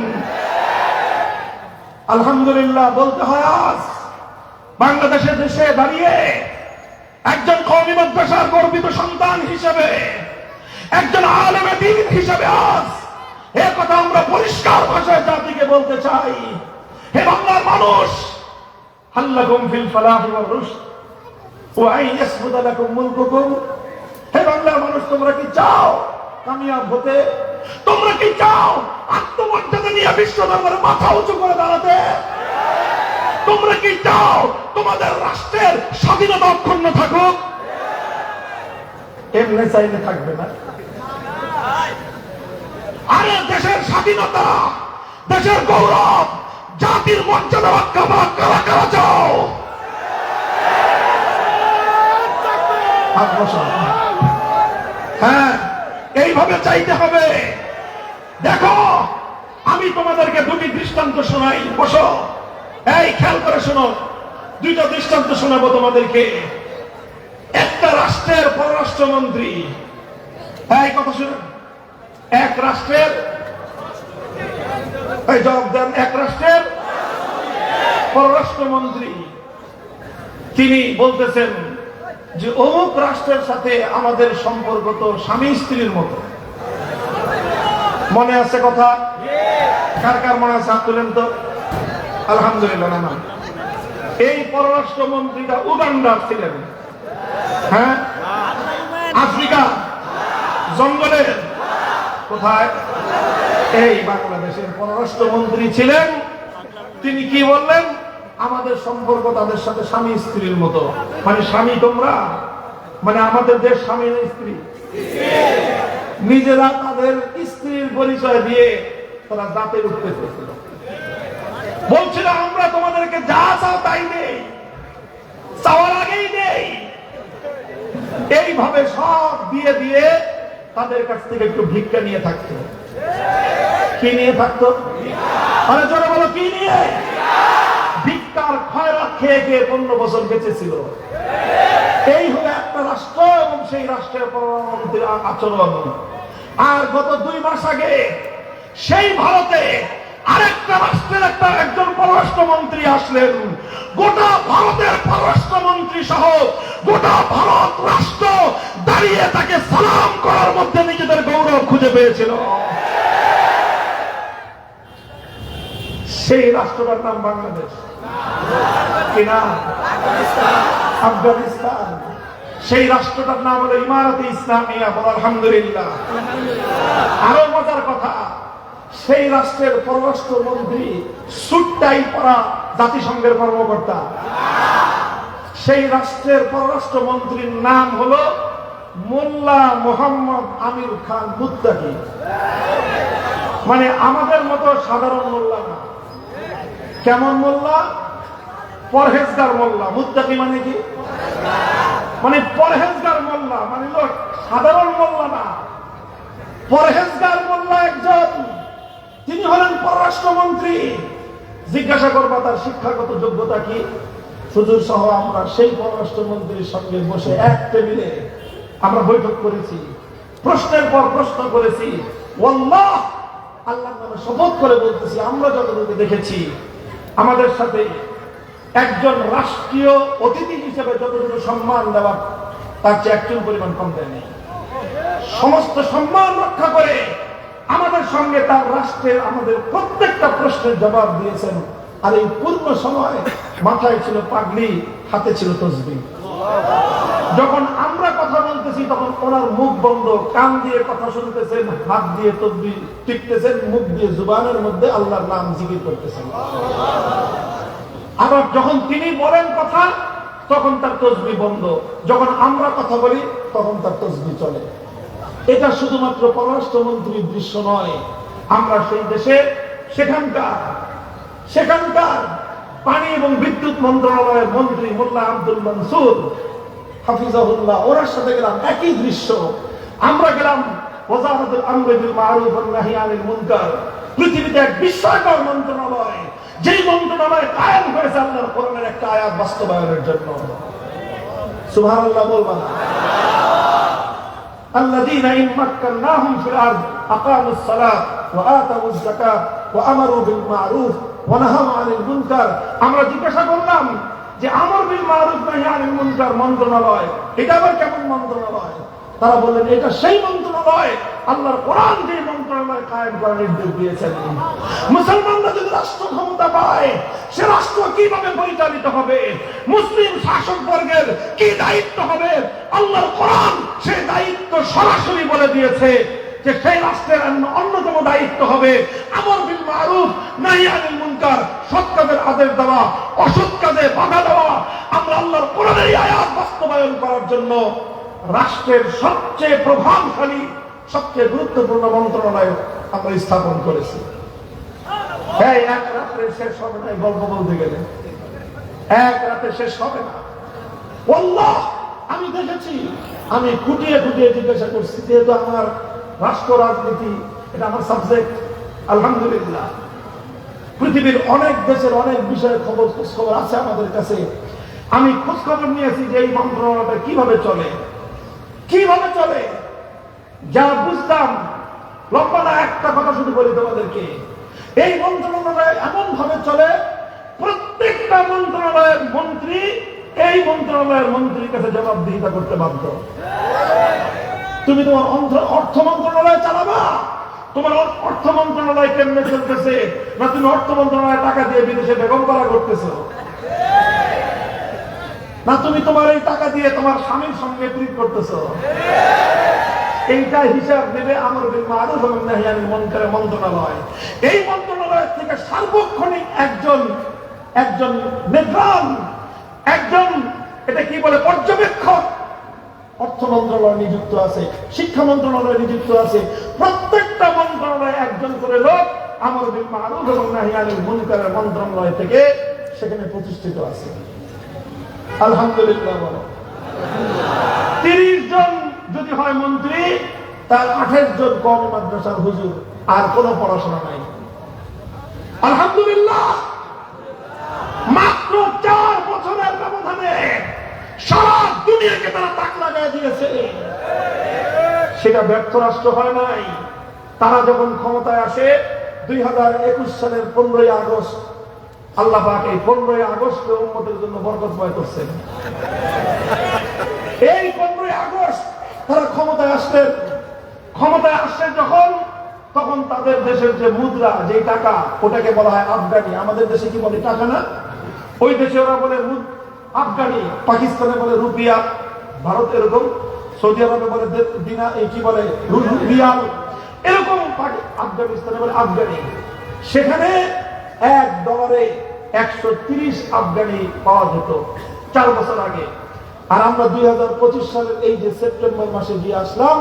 Speaker 1: আলহামদুলিল্লাহ বলতে হয় আজ বাংলাদেশের দেশে দাঁড়িয়ে একজন কওমি মাদ্রাসার গর্বিত সন্তান হিসেবে, একজন আলেমে দ্বীন হিসেবে আজ এ কথা আমরা পরিষ্কার ভাষায় জাতিকে বলতে চাই। হে বাংলার মানুষ, হাল্লাকুম ফিল ফালাহি ওয়ার রুশদ ওয়া আন ইয়াসবুদা লাকুম মুলকুকুম। হে বাংলার মানুষ, তোমরা কি চাও কামিয়াব হতে? তোমরা কি চাও আত্মমর্যাদা নিয়ে বিশ্ব দরবারে মাথা উঁচু করে দাঁড়াতে? তোমরা কি চাও তোমাদের রাষ্ট্রের স্বাধীনতা অক্ষুণ্ণ থাকুক? এমনি চাইলে থাকবে না। আরে দেশের স্বাধীনতা, দেশের গৌরব, জাতির মর্যাদা রক্ষা করা কারা কারা চাও? হ্যাঁ, এইভাবে চাইতে হবে। দেখো, আমি তোমাদেরকে দুটি দৃষ্টান্ত শোনাই। বসো, এই খেয়াল করে শোনো, দুইটা দৃষ্টান্ত শোনাবো তোমাদেরকে। একটা রাষ্ট্রের পররাষ্ট্রমন্ত্রী, এই কথা শুনুন, এক রাষ্ট্রের, এই জবাব দেন, এক রাষ্ট্রের পররাষ্ট্রমন্ত্রী তিনি বলতেছেন যে অমুক রাষ্ট্রের সাথে আমাদের সম্পর্ক তো স্বামী স্ত্রীর মতো। মনে আছে কথা? কার কার মনে আছে? হাত তুলেন তো। আলহামদুলিল্লাহ। না, এই পররাষ্ট্রমন্ত্রীটা উগান্ডার ছিলেন। হ্যাঁ, আফ্রিকা জঙ্গলের কোথায়? এই বাংলাদেশের পররাষ্ট্রমন্ত্রী ছিলেন। তিনি কি বললেন? আমাদের সম্পর্ক তাদের সাথে স্বামী স্ত্রীর মতো। মানে স্বামী তোমরা, মানে আমাদের দেশ স্বামী না স্ত্রী? নিজেরা তাদের স্ত্রীর পরিচয় দিয়ে তারা জাতের উঠতে চেয়েছিল। বলছিল আমরা তোমাদেরকে যা চাও তাই নেই, চাওয়ার আগেই নেই। এইভাবে সব দিয়ে দিয়ে তাদের কাছ থেকে একটু ভিক্ষা নিয়ে থাকতো। কি নিয়ে থাকতো? আরে জোরে বলো, কি নিয়ে? ভিক্ষার খয়রাত খেয়ে খেয়ে 15 বছর বেঁচেছিল। এই হলো একটা রাষ্ট্র এবং সেই রাষ্ট্রের প্রধানমন্ত্রীর আচরণ। আর গত 2 মাস আগে সেই ভারতে আরেকটা রাষ্ট্রের একজন পররাষ্ট্রমন্ত্রী আসলেন। গোটা ভারতের পররাষ্ট্রমন্ত্রী সহ গোটা ভারত রাষ্ট্র দাঁড়িয়ে তাকে সালাম করার মধ্যে নিজেদের গৌরব খুঁজে পেয়েছিল। সেই রাষ্ট্রটার নাম বাংলাদেশ কিনা? আফগানিস্তান। সেই রাষ্ট্রটার নাম হলো ইমারতে ইসলামিয়া। আলহামদুলিল্লাহ। আরো মজার কথা, সেই রাষ্ট্রের পররাষ্ট্রমন্ত্রী স্যুট টাই পরা জাতিসংঘের কর্মকর্তা। সেই রাষ্ট্রের পররাষ্ট্রমন্ত্রীর নাম হলো মোল্লা মোহাম্মদ আমির খান মুত্তাকি। মানে আমাদের মতো সাধারণ মোল্লা না। কেমন মোল্লা? পরহেজগার মোল্লা। মুত্তাকি মানে কি? মানে পরহেজগার মোল্লা, মানে লোক সাধারণ মোল্লা না, পরহেজগার মোল্লা একজন। তিনি হলেন পররাষ্ট্রমন্ত্রী। জিজ্ঞাসা করবা তার শিক্ষাগত যোগ্যতা কি? হুজুর সহ আমরা সেই পররাষ্ট্রমন্ত্রীর সঙ্গে বসে এক টেবিলে আমরা বৈঠক করেছি, প্রশ্নের পর প্রশ্ন করেছি। ওয়াল্লাহ, আল্লাহর নামে শপথ করে বলতেছি, আমরা যতটুকু দেখেছি আমাদের সাথে একজন রাষ্ট্রীয় অতিথি হিসেবে যতটুকু সম্মান দেওয়া তার চেয়ে একজন পরিমাণ কম দেয় নেই। সমস্ত সম্মান রক্ষা করে আমাদের সঙ্গে তার রাষ্ট্রের আমাদের প্রত্যেকটা প্রশ্নের জবাব দিয়েছেন। আর এই পূর্ণ সময় মাথায় ছিল পাগড়ি, হাতে ছিল তসবিহ। যখন আমরা কথা বলতেছি তখন ওনার মুখ বন্ধ, কান দিয়ে কথা শুনতেছেন, হাত দিয়ে তসবিহ টিপতেছেন, মুখ দিয়ে জুবানের মধ্যে আল্লাহর নাম জিকির করতেছেন। আবার যখন তিনি বলেন কথা তখন তার তসবিহ বন্ধ, যখন আমরা কথা বলি তখন তার তসবিহ চলে। এটা শুধুমাত্র পররাষ্ট্রমন্ত্রীর দৃশ্য নয়। আমরা সেই দেশে সেখানকার পানি এবং বিদ্যুৎ মন্ত্রণালয়ের মন্ত্রী মোল্লা আব্দুল মনসুর হাফিজাহুল্লাহ, ওনার সাথে গেলাম, একই দৃশ্য। আমরা গেলাম ওয়াজারাতুল আমরি বিল মারুফ ওয়ান নাহি আনিল মুনকার। পৃথিবীতে এক বিস্ময়কর মন্ত্রণালয়, যেই মন্ত্রণালয় কায়েম হয়েছে আল্লাহর কোরআনের একটা আয়াত বাস্তবায়নের জন্য। সুবহানাল্লাহ বলবা না? الذين إن مكناهم في الأرض أقاموا الصلاة وآتوا الزكاة وأمروا بالمعروف ونهوا عن المنكر। আমরা জিজ্ঞাসা করলাম যে আমর বিল মারুফ নাহি আনিল মুনকার মন্ত্রণালয়, এটা আবার কেমন মন্ত্রণালয়? তারা বললেন এটা সেই মন্ত্রণালয় আল্লাহর কোরআন যে মন্ত্রণালয় কায়েম করার নির্দেশ দিয়েছেন। মুসলমানরা যদি রাষ্ট্র ক্ষমতা পায়, সে রাষ্ট্র কিভাবে পরিচালিত হবে, মুসলিম শাসক বর্গের কি দায়িত্ব হবে, আল্লাহর কোরআন সেই দায়িত্ব সরাসরি বলে দিয়েছে যে সেই রাষ্ট্রের অন্যতম দায়িত্ব হবে আমর বিল মারুফ নাহি আনিল মুনকার, সৎ কাজের আদেশ দেওয়া, অসৎ কাজে বাধা দেওয়া। আমরা আল্লাহর কোরআনের এই আয়াত বাস্তবায়ন করার জন্য রাষ্ট্রের সবচেয়ে প্রভাবশালী, সবচেয়ে গুরুত্বপূর্ণ মন্ত্রণালয় আমরা স্থাপন করেছি। এক রাত্রে শেষ হবে না, গল্প বলতে গেলে এক রাতে শেষ হবে না। আল্লাহ, আমি দেখেছি, আমি খুঁটিয়ে খুঁটিয়ে জিজ্ঞাসা করছি, যেহেতু আমার রাষ্ট্র রাজনীতি এটা আমার সাবজেক্ট। আলহামদুলিল্লাহ, পৃথিবীর অনেক দেশের অনেক বিষয়ে খবর আছে আমাদের কাছে। আমি খোঁজ খবর নিয়েছি যে এই মন্ত্রণালয়টা কিভাবে চলে, কিভাবে চলে। যা বুঝতাম, লম্বা না, একটা কথা শুধু বলি তোমাদেরকে, এই মন্ত্রণালয় এমন ভাবে চলে, প্রত্যেকটা মন্ত্রণালয়ের মন্ত্রী এই মন্ত্রণালয়ের মন্ত্রীর কাছে জবাবদিহিতা করতে বাধ্য। তুমি তোমার অর্থ মন্ত্রণালয় চালাবা, তোমার অর্থ মন্ত্রণালয় কেমনে চলতেছে, না তুমি অর্থ মন্ত্রণালয় টাকা দিয়ে বিদেশে বেগম করা করতেছো, না তুমি তোমার এই টাকা দিয়ে তোমার স্বামীর সঙ্গে প্রীত করতেছো। এইটা হিসাব দেবে আমর বিল মারুফ ওয়া নাহি আনিল মুনকার মন্ত্রণালয়। এই মন্ত্রণালয় থেকে সার্বক্ষণিক একজন নেত্রান, একজন এটা কি বলে পর্যবেক্ষক অর্থ মন্ত্রণালয় নিযুক্ত আছে, শিক্ষা মন্ত্রণালয় নিযুক্ত আছে। প্রত্যেকটা মন্ত্রণালয় একজন করে লোক আমর বিল মারুফ ওয়া নাহি আনিল মুনকার মন্ত্রণালয় থেকে সেখানে প্রতিষ্ঠিত আছে। আলহামদুলিল্লাহ বলো। 30 জন যদি হয় মন্ত্রী, তার 28 জন কওমি মাদ্রাসার হুজুর, আর কোনো পড়াশোনা নাই। আলহামদুলিল্লাহ, মাত্র 4 বছরের ব্যবধানে সারা দুনিয়াকে তারা তাক লাগাই দিয়েছে। সেটা ব্যর্থ রাষ্ট্র হয় নাই। তারা যখন ক্ষমতায় আসে 2021 সালের 15ই আগস্ট, আল্লাহ পাক এই 15ই আগস্টকে উম্মতের জন্য বরকতময় করছেন। এই 15ই আগস্ট তারা ক্ষমতায় আসলেন। ক্ষমতায় আসছে যখন, তখন তাদের দেশের যে মুদ্রা, যে টাকা, ওটাকে বলা হয় আফগানি। আমাদের দেশে কি বলে টাকা না, ওই দেশে ওরা বলে আফগানি, পাকিস্তানে বলে রুপিয়া, ভারত এরকম, সৌদি আরবে বলে দিনা, এই কি বলে রিয়াল, এরকম আফগানিস্তানে বলে আফগানি। সেখানে $1 130 আফগানি পাওয়া যেত 4 বছর আগে। আর আমরা 2025 সালের এই যে সেপ্টেম্বর মাসে গিয়ে আসলাম,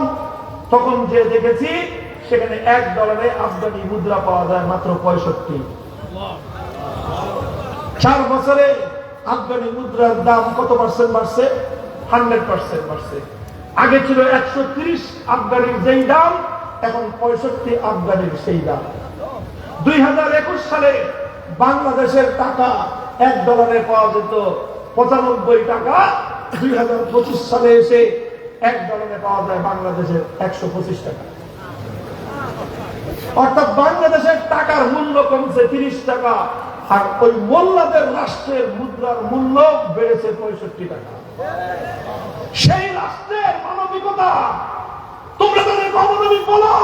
Speaker 1: তখন যে দেখেছি সেখানে $1 আফগানি মুদ্রা পাওয়া যায় মাত্র 65। 4 বছরে আফগানি মুদ্রার দাম কত পার্সেন্ট বাড়ছে? 100% বাড়ছে। আগে ছিল 130 আফগানির যেই দাম, এখন 65 আফগানির সেই দাম। 2021 সালে বাংলাদেশের টাকা $1 পাওয়া যেত 95 টাকা, 2025 সালে এসে $1 পাওয়া যায় বাংলাদেশের 125 টাকা। অর্থাৎ বাংলাদেশের টাকার মূল্য কমছে 30 টাকা, আর ওই মোল্লাদের রাষ্ট্রের মুদ্রার মূল্য বেড়েছে 65 টাকা। সেই রাষ্ট্রের মানবিকতা তোমরা তাদেরকে অমানবিক বলো,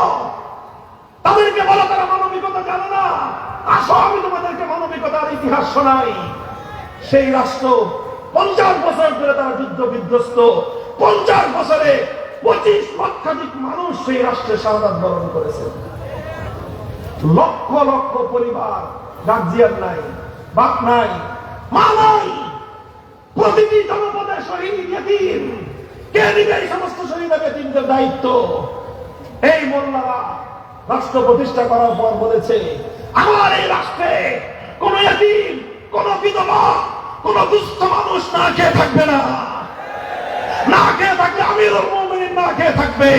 Speaker 1: তাদেরকে বলো তারা মানবিকতা জানে না। আসো আমি তোমাদেরকে মানবিকতার ইতিহাস শোনাই। সেই রাষ্ট্র 50 বছর ধরে তারা যুদ্ধ বিধ্বস্ত। 50 বছরে 25 লক্ষাধিক মানুষ সেই রাষ্ট্রে শাহাদাত বরণ করেছে। লক্ষ লক্ষ পরিবার, গার্জিয়ান নাই, বাপ নাই, মা নাই, প্রতিটি জনপদে শহীদ ইতিম। কে নিবে এই সমস্ত শহীদ ইতিমদের দায়িত্ব? এই মোল্লারা রাষ্ট্র প্রতিষ্ঠা করার পর বলেছে, আমার এই রাষ্ট্রে কোন ইতিম, কোন বিধবা, কোন দুস্থ মানুষ না খেয়ে থাকবে না। না খেয়ে থাকলে আমিরুল মুমিনিন না খেয়ে থাকবে,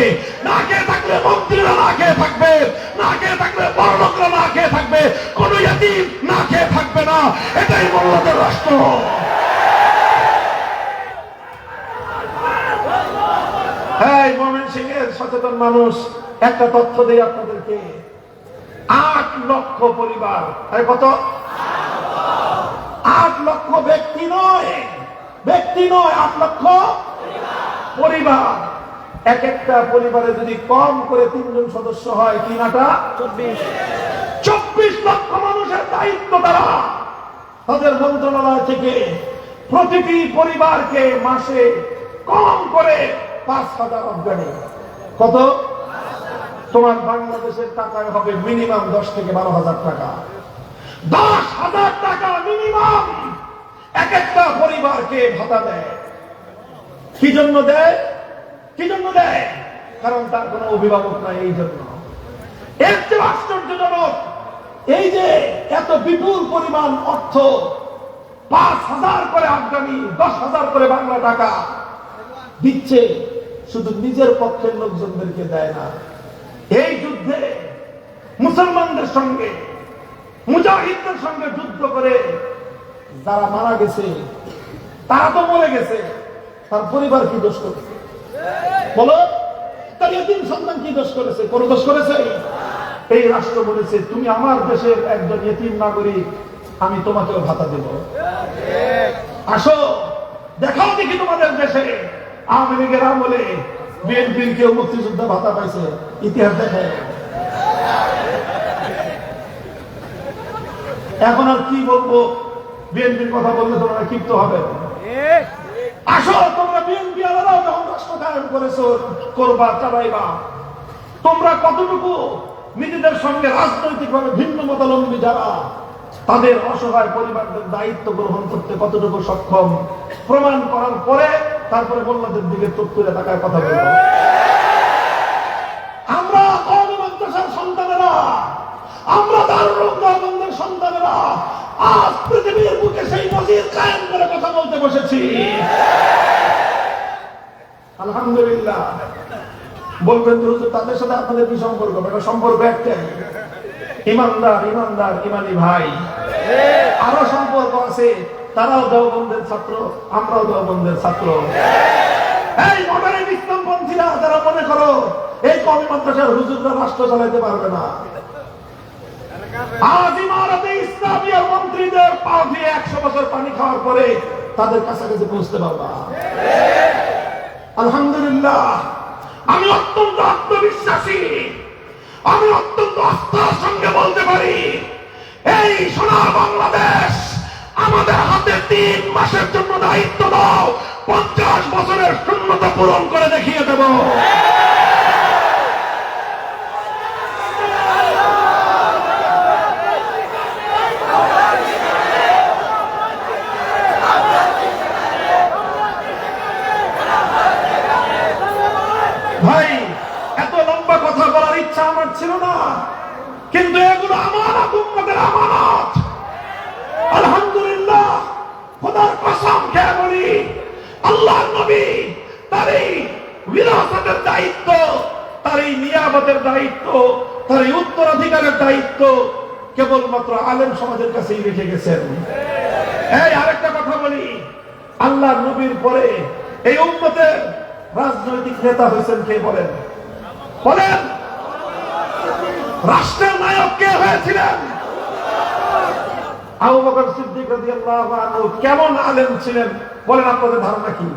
Speaker 1: না খেয়ে থাকলে মন্ত্রীরা না খেয়ে থাকবে, না খেয়ে থাকলে বড় লোকরা না খেয়ে থাকবে, কোন ইতিম না খেয়ে থাকবে না। এটাই মোল্লাদের রাষ্ট্র। এই ময়মনসিংহের সচেতন মানুষ, একটা তথ্য দেই আপনাদেরকে। 8 লক্ষ পরিবার, আরে কত? 8 লক্ষ ব্যক্তি নয়, 8 লক্ষ পরিবার। এক একটা পরিবারে যদি কম করে 3 জন সদস্য হয়, কি নাটা 24 লক্ষ মানুষের দায়িত্ব তারা। তাদের মন্ত্রণালয় থেকে প্রতিটি পরিবারকে মাসে কম করে 5,000 আফগানি। কত? তোমার বাংলাদেশের টাকায় হবে মিনিমাম 10 থেকে 12,000 টাকা। 10,000 টাকা মিনিমাম এক একটা পরিবারকে ভাতা দেয়। কি জন্য দেয়? কি জন্য দেয়? কারণ তার কোনো অভিভাবক নাই। এই জন্য এর চেয়ে আশ্চর্যজনক, এই যে এত বিপুল পরিমাণ অর্থ, 5,000 করে আফগানি, 10,000 করে বাংলা টাকা দিচ্ছে, শুধু নিজের পক্ষের লোকজনদেরকে দেয় না। এই যুদ্ধে মুসলমানদের সঙ্গে, মুজাহিদদের সঙ্গে যুদ্ধ করে যারা মারা গেছে, তারা তো মরে গেছে, তার পরিবার কি দোষ করেছে? বলো, তার এতিম সন্তান কি দোষ করেছে? কোন দোষ করেছে? এই রাষ্ট্র বলেছে, তুমি আমার দেশের একজন এতিম নাগরিক, আমি তোমাকেও ভাতা দেব। আসো দেখাও দেখি তোমাদের দেশে আওয়ামী লীগের আমলে বিএনপির কেউ মুক্তিযোদ্ধা ভাতা পাইছে, ইতিহাস দেখায়। এখন আর কি বলবো? বিএনপির কথা বললে তোমরা ক্ষিপ্ত হবে। আসো, তোমরা বিএনপি আলাদাও যখন রাষ্ট্র কায়েম করেছো, করবা, চালাইবা, তোমরা কতটুকু নিজেদের সঙ্গে রাজনৈতিকভাবে ভিন্ন মতাবলম্বী যারা, তাদের অসহায় পরিবারদের দায়িত্ব গ্রহণ করতে কতটুকু সক্ষম প্রমাণ করার পরে তারপরে মোল্লাদের দিকে চোখ তুলে তাকায় কথা বলবো। আমরা মাদ্রাসার সন্তানেরা, আমরা দারুল উলুমের সন্তানেরা আজ পৃথিবীর বুকে সেই নজির কায়েম করে কথা বলতে বসেছি। আলহামদুলিল্লাহ। বলবেন তো হুজুর, তাদের সাথে আপনাদের কি সম্পর্ক? সম্পর্ক একটাই, ইমানদার, ইমানি ভাই। আরো সম্পর্ক আছে, তারাও দেওবন্দের ছাত্র, আমরাও দেওবন্দের ছাত্র। এই মডার্ন ইসলামপন্থীরা যারা মনে করো এই কওমি মাদ্রাসার হুজুররা রাষ্ট্র চালাইতে পারবে না, আজ ইমারতে ইসলামিয়ার মন্ত্রীদের পা দিয়ে 100 বছর পানি খাওয়ার পরে তাদের কাছাকাছি পৌঁছতে পারবা। আলহামদুলিল্লাহ। আমি অত্যন্ত আত্মবিশ্বাসী, আমি অত্যন্ত আস্থার সঙ্গে বলতে পারি, এই সোনার বাংলাদেশ আমাদের হাতে 3 মাসের জন্য দায়িত্ব দাও, 50 বছরের শূন্যতা পূরণ করে দেখিয়ে দেব। ভাই, এত লম্বা কথা বলার ইচ্ছা আমার ছিল না, কিন্তু এগুলো আমানত, উম্মতের আমানত। আলহামদুলিল্লাহ, খোদার কসম খেয়ে বলি, আল্লাহর নবী তার এই বিরাসতের দায়িত্ব, তার এই নিয়ামতের দায়িত্ব, তার এই উত্তরাধিকারের দায়িত্ব কেবলমাত্র আলেম সমাজের কাছেই রেখে গেছেন। এই আরেকটা কথা বলি, আল্লাহর নবীর পরে এই উম্মতের রাজনৈতিক নেতা হয়েছেন কে? বলেন, বলেন। রাষ্ট্রের নায়ক কে হয়েছিলেন? আবু বকর সিদ্দিক রাদিয়াল্লাহু আনহু। কেমন আলেম ছিলেন বলেন, আপনাদের ধারণা কি?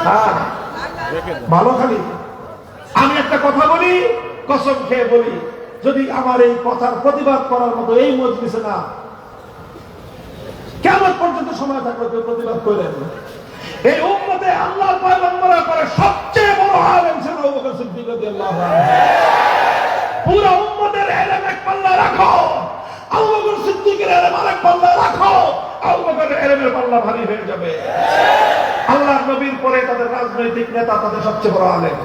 Speaker 1: হ্যাঁ, ভালো। খালি আমি একটা কথা বলি, কসম খেয়ে বলি, যদি আমার এই কথার প্রতিবাদ করার মতো এই মজলিসে না, কেমন পর্যন্ত সময় থাকলে কেউ প্রতিবাদ করলেন। এই উম্মতে আল্লাহর পয়গম্বরের পরে সবচেয়ে বড় আলেম ছিল আবু বকর সিদ্দিক রাদিয়াল্লাহু আনহু। পুরো উম্মতের ইলম এক পাল্লায় রাখো, আবু বকর সিদ্দিকের ইলম আরেক পাল্লায় রাখো, আবু বকরের ইলমের পাল্লা ভারী হয়ে যাবে। আল্লাহর নবীর পরে তাদের রাজনৈতিক নেতা, তাদের সবচেয়ে বড় আলেম।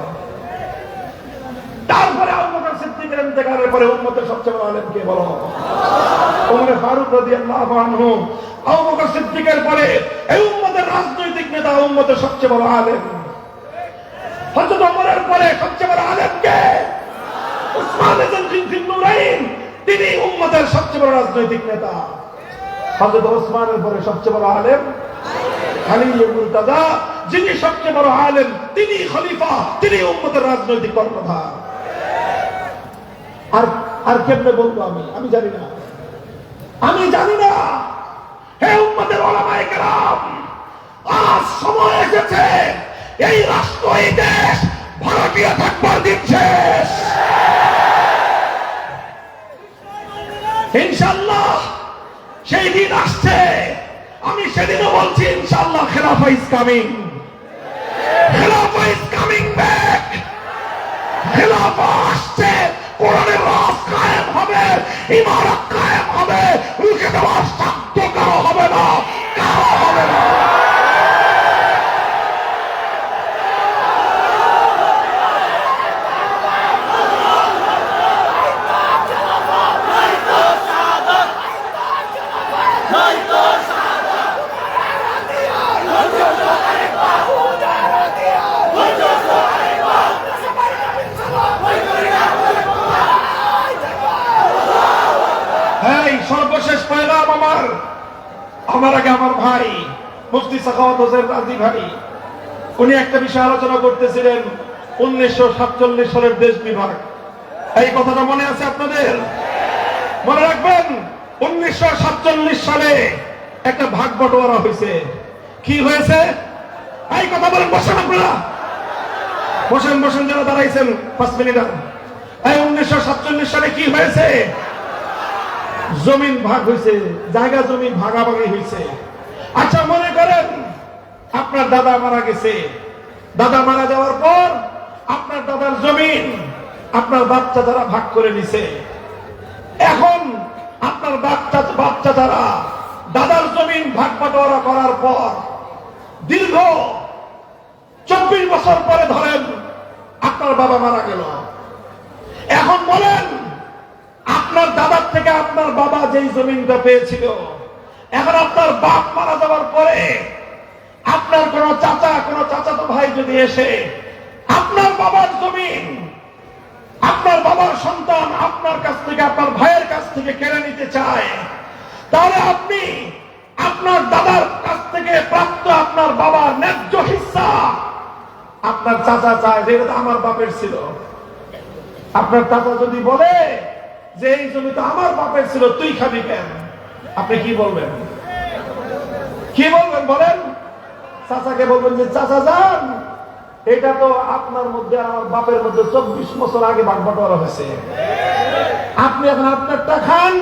Speaker 1: তারপরে আবু বকর সিদ্দিকের ইন্তেকালের পরে উম্মতের সবচেয়ে বড় আলেম কে? বলো। ওমর ফারুক রাদিয়াল্লাহু আনহু। আবু বকর সিদ্দিকের পরে এই উম্মতের রাজনৈতিক নেতা, উম্মতের সবচেয়ে বড় আলেম। হযরত ওমরের পরে সবচেয়ে বড় আলেম কে? উসমান ইবনে জিন নুরাইন। তিনি উম্মতের সবচেয়ে বড় রাজনৈতিক নেতা। হযরত ওসমানের পরে সবচেয়ে বড় আলেম খালিল মুর্তাজা, যিনি সবচেয়ে বড় আলেম, তিনি খলিফা, তিনি উম্মতের রাজনৈতিক কর্ণধার। আর আর কেমনে বলবো আমি জানি না, আমি জানি না। হে উম্মতের উলামায়ে কেরাম, আজ সময় এসেছে, এই রাষ্ট্র, এই দেশ ভারতীয় থাকবার দিন শেষ। ইনশাআল্লাহ সেই দিন আসছে। আমি সেদিনও বলছি ইনশাআল্লাহ খেলাফা ইজ কামিং, খেলাফা ইজ কামিং ব্যাক। খেলাফা আসছে, কোরআনের রাজ কায়েম হবে, ইমারত কায়েম হবে, রুখে দেওয়ার সাধ্য কারো হবে না, কারো হবে না। সর্বশেষ পয়গাম আমার আগে আমার ভাই মুফতি সাখাওয়াত হোসেন রাজি ভাই, উনি একটা বিষয় আলোচনা করতেছিলেন, 1947 সালের দেশ বিভাগ। এই কথাটা মনে আছে আপনাদের? মনে রাখবেন, 1947 সালে একটা ভাগ বটোয়ারা হয়েছে। কি হয়েছে? এই কথা বলেন, বসেন আপনারা, বসেন বসেন, যারা দাঁড়াইছেন 5 মিনিট। এই 1947 সালে কি হয়েছে? জমিন ভাগ হয়েছে, জায়গা জমিন ভাগাভাগি হয়েছে। আচ্ছা মনে করেন আপনার দাদা মারা গেছে, দাদা মারা যাওয়ার পর আপনার দাদার জমিন আপনার বাচ্চা যারা ভাগ করে নিছে। এখন আপনার বাচ্চা যারা দাদার জমিন ভাগ বাটোয়ারা করার পর দীর্ঘ 24 বছর পরে ধরেন আপনার বাবা মারা গেল। এখন বলেন, আপনার দাদার থেকে আপনার বাবা যেই জমিনটা পেয়েছিল, এখন আপনার বাপ মারা যাওয়ার পরে আপনার কোন চাচাতো ভাই যদি এসে আপনার বাবার জমিন, আপনার বাবার সন্তান আপনার কাছ থেকে, আপনার ভাইয়ের কাছ থেকে কেড়ে নিতে চায়, তাহলে আপনি আপনার দাদার কাছ থেকে প্রাপ্ত আপনার বাবার ন্যায্য হিস্সা আপনার চাচা চায়, যেটা আমার বাপের ছিল। আপনার চাচা যদি বলে যে এই জমি তো আমার বাপের ছিল, তুই খাবি কেন, আপনি কি বলবেন? কি বলবেন বলেন? চাচাকে বলবেন যে চাচা যান, এটা তো আপনার মধ্যে আমার বাপের মধ্যে 24 বছর আগে ভাগ বাটোয়ারা হয়েছে, আপনি এখন আপনারটা খান,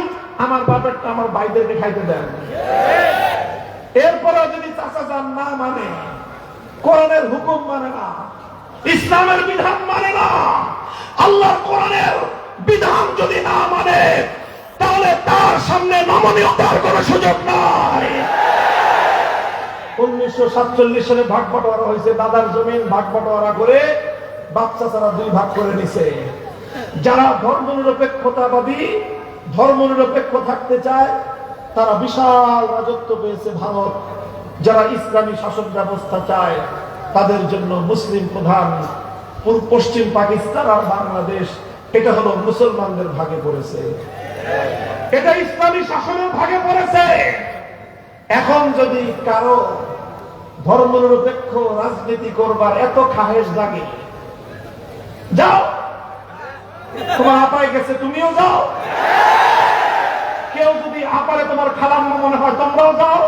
Speaker 1: আমার বাপেরটা আমার ভাইদেরকে খাইতে দেন। এরপরে যদি চাচা যান না মানে, কোরআনের হুকুম মানে না, ইসলামের বিধান মানে না, আল্লাহর কোরআনের বিধান যদি না মানে, তাহলে তার সামনে নমনীয়তার কোনো সুযোগ নাই। 1947 সালে ভাগ বাটোয়ারা হয়েছে, দাদার জমিন ভাগ বাটোয়ারা করে বাচ্চা তারা 2 ভাগ করে নিছে। যারা ধর্মনিরপেক্ষতাবাদী, ধর্মনিরপেক্ষ থাকতে চায়, তারা বিশাল রাজত্ব পেয়েছে ভারত। যারা ইসলামী শাসন ব্যবস্থা চায়, তাদের জন্য মুসলিম প্রধান পশ্চিম পাকিস্তান আর বাংলাদেশ, এটা হলো মুসলমানদের ভাগে পড়েছে, এটা ইসলামী শাসনের ভাগে পড়েছে। এখন যদি কারো ধর্মনিরপেক্ষ রাজনীতি করবার এত খাহেশ লাগে, যাও, তোমার আপায় গেছে, তুমিও যাও। কেউ যদি আপারে তোমার খালাম্মা মনে হয়, তোমরাও যাও।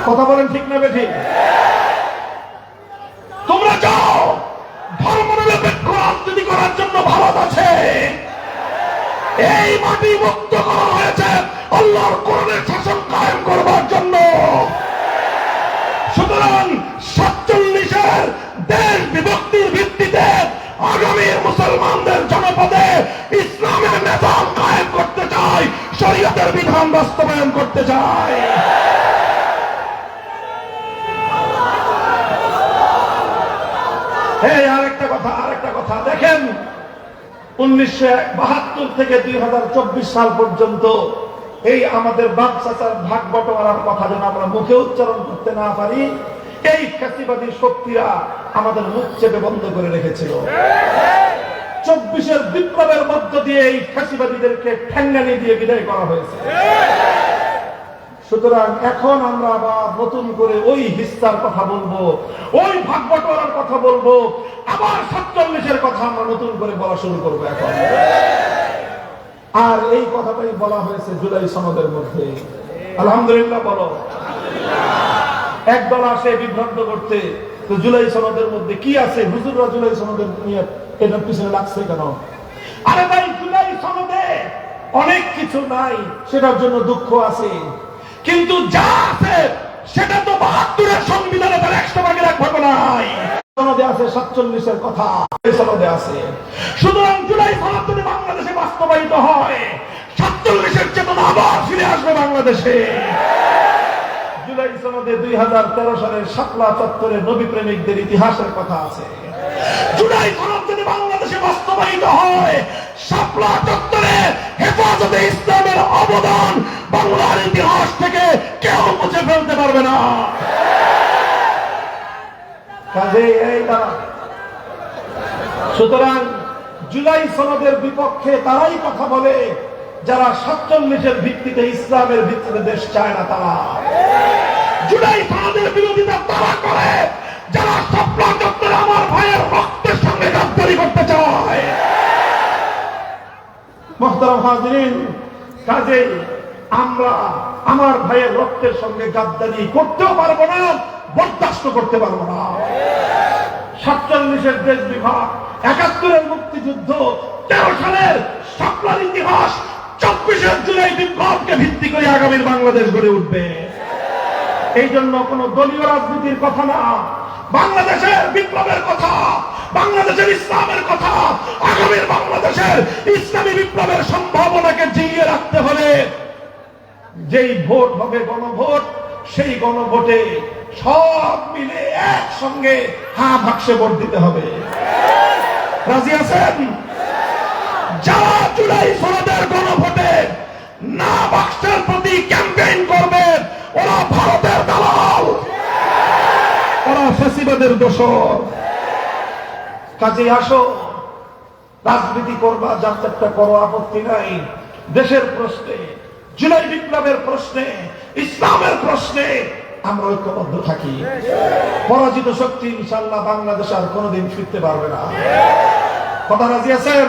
Speaker 1: কথা বলেন ঠিক না বেঠিক? তোমরা যাও, ধর্মনিরপেক্ষ রাজনীতি করার জন্য ভারত আছে। এই মাটি মুক্ত করা হয়েছে আল্লাহর কোরআনের শাসন কায়েম করবার জন্য। সুতরাং 47-এর দেশ বিভক্তির ভিত্তিতে আগামী মুসলমানদের জনপদে ইসলামের নিজাম কায়েম করতে চাই, শরীয়তের বিধান বাস্তবায়ন করতে চাই। আরেকটা কথা দেখেন, 1972 থেকে 2024 সাল পর্যন্ত এই আমাদের বাপ চাচার ভাগ বটোয়ারার কথা যেন আমরা মুখে উচ্চারণ করতে না পারি, এই ফ্যাসিবাদী শক্তিরা আমাদের মুখ চেপে বন্ধ করে রেখেছিল। 24-এর বিপ্লবের মধ্য দিয়ে এই ফ্যাসিবাদীদেরকে ঠ্যাঙ্গানি দিয়ে বিদায় করা হয়েছে। সুতরাং এখন আমরা আবার নতুন করে ওই হিস্সার কথা বলবো, ওই ভাগ বটোয়ারার কথা বলবো, আবার 47-এর কথা আমরা নতুন করে বলা শুরু করবো এখন। আর এই কথাটাই বলা হয়েছে জুলাই সনদের মধ্যে। আলহামদুলিল্লাহ বলো। একদল আসে বিভ্রান্ত করতে, তো জুলাই সনদের মধ্যে কি আছে? হুজুররা জুলাই সনদের নিয়ে এটার পিছনে লাগছে কেন? আরে ভাই, জুলাই সনদে অনেক কিছু নাই, সেটার জন্য দুঃখ আছে, কিন্তু যা আছে সেটা তো 72-এর সংবিধানে তার 100 ভাগের 1 ভাগ নাই। সনদে আছে 47-এর কথা, সনদে আছে। সুতরাং জুলাই সনদ যদি বাংলাদেশে বাস্তবায়িত হয়, 47-এর চেতনা আবার ফিরে আসবে বাংলাদেশে। জুলাই সনদে 2013 সালের শাপলা চত্বরে নবী প্রেমিকদের ইতিহাসের কথা আছে। জুলাই সনদ যদি বাংলাদেশে বাস্তবায়িত হয়, শাপলা চত্বরে হেফাজতে ইসলামের অবদান বাংলার ইতিহাস থেকে কেউ মুছে ফেলতে পারবে না। কাজেই এই না। সুতরাং জুলাই সনদের বিপক্ষে তারাই কথা বলে যারা 47-এর ভিত্তিতে, ইসলামের ভিত্তিতে দেশ চায় না। তারা জুলাই সনদের বিরোধিতা তারা করে যারা শাপলা চত্বরে আমার ভাইয়ের রক্তের সঙ্গে গাদ্দারি করতে চায়। মুহতারাম হাজিরিন, কাজেই আমরা আমার ভাইয়ের রক্তের সঙ্গে গাদ্দারি করতেও পারবো না, বরদাস্ত করতে পারবো না। 47-এর দেশ বিভাগ, 71-এর মুক্তিযুদ্ধ, 13 সালের শাপলার ইতিহাস, 24-এর জুলাই বিপ্লবকে ভিত্তি করে আগামীর বাংলাদেশ গড়ে উঠবে। এই জন্য কোন দলীয় রাজনীতির কথা না, বাংলাদেশের বিপ্লবের কথা, বাংলাদেশের ইসলামের কথা, আগামীর বাংলাদেশের ইসলামী বিপ্লবের সম্ভাবনাকে জিইয়ে রাখতে হলে যেই ভোট হবে গণভোট, সেই গণভোটে সব মিলে একসঙ্গে বাক্সে ভোট দিতে হবে। রাজি আছেন? যারা জুলাই সনদের গণভোটে না বাক্সের প্রতি ক্যাম্পেইন করবে, ওরা ভারতের দালাল, ওরা ফ্যাসিবাদের দোসর। কাজে আসো, রাজনীতি করবা, যাত্রা করো, আপত্তি নাই। দেশের প্রশ্নে, জুলাই বিপ্লবের প্রশ্নে, ইসলামের প্রশ্নে আমরা ঐক্যবদ্ধ থাকি। পরাজিত শক্তি ইনশাআল্লাহ বাংলাদেশ আর কোনোদিন ফিরতে পারবে না। কথা রাজি আছেন?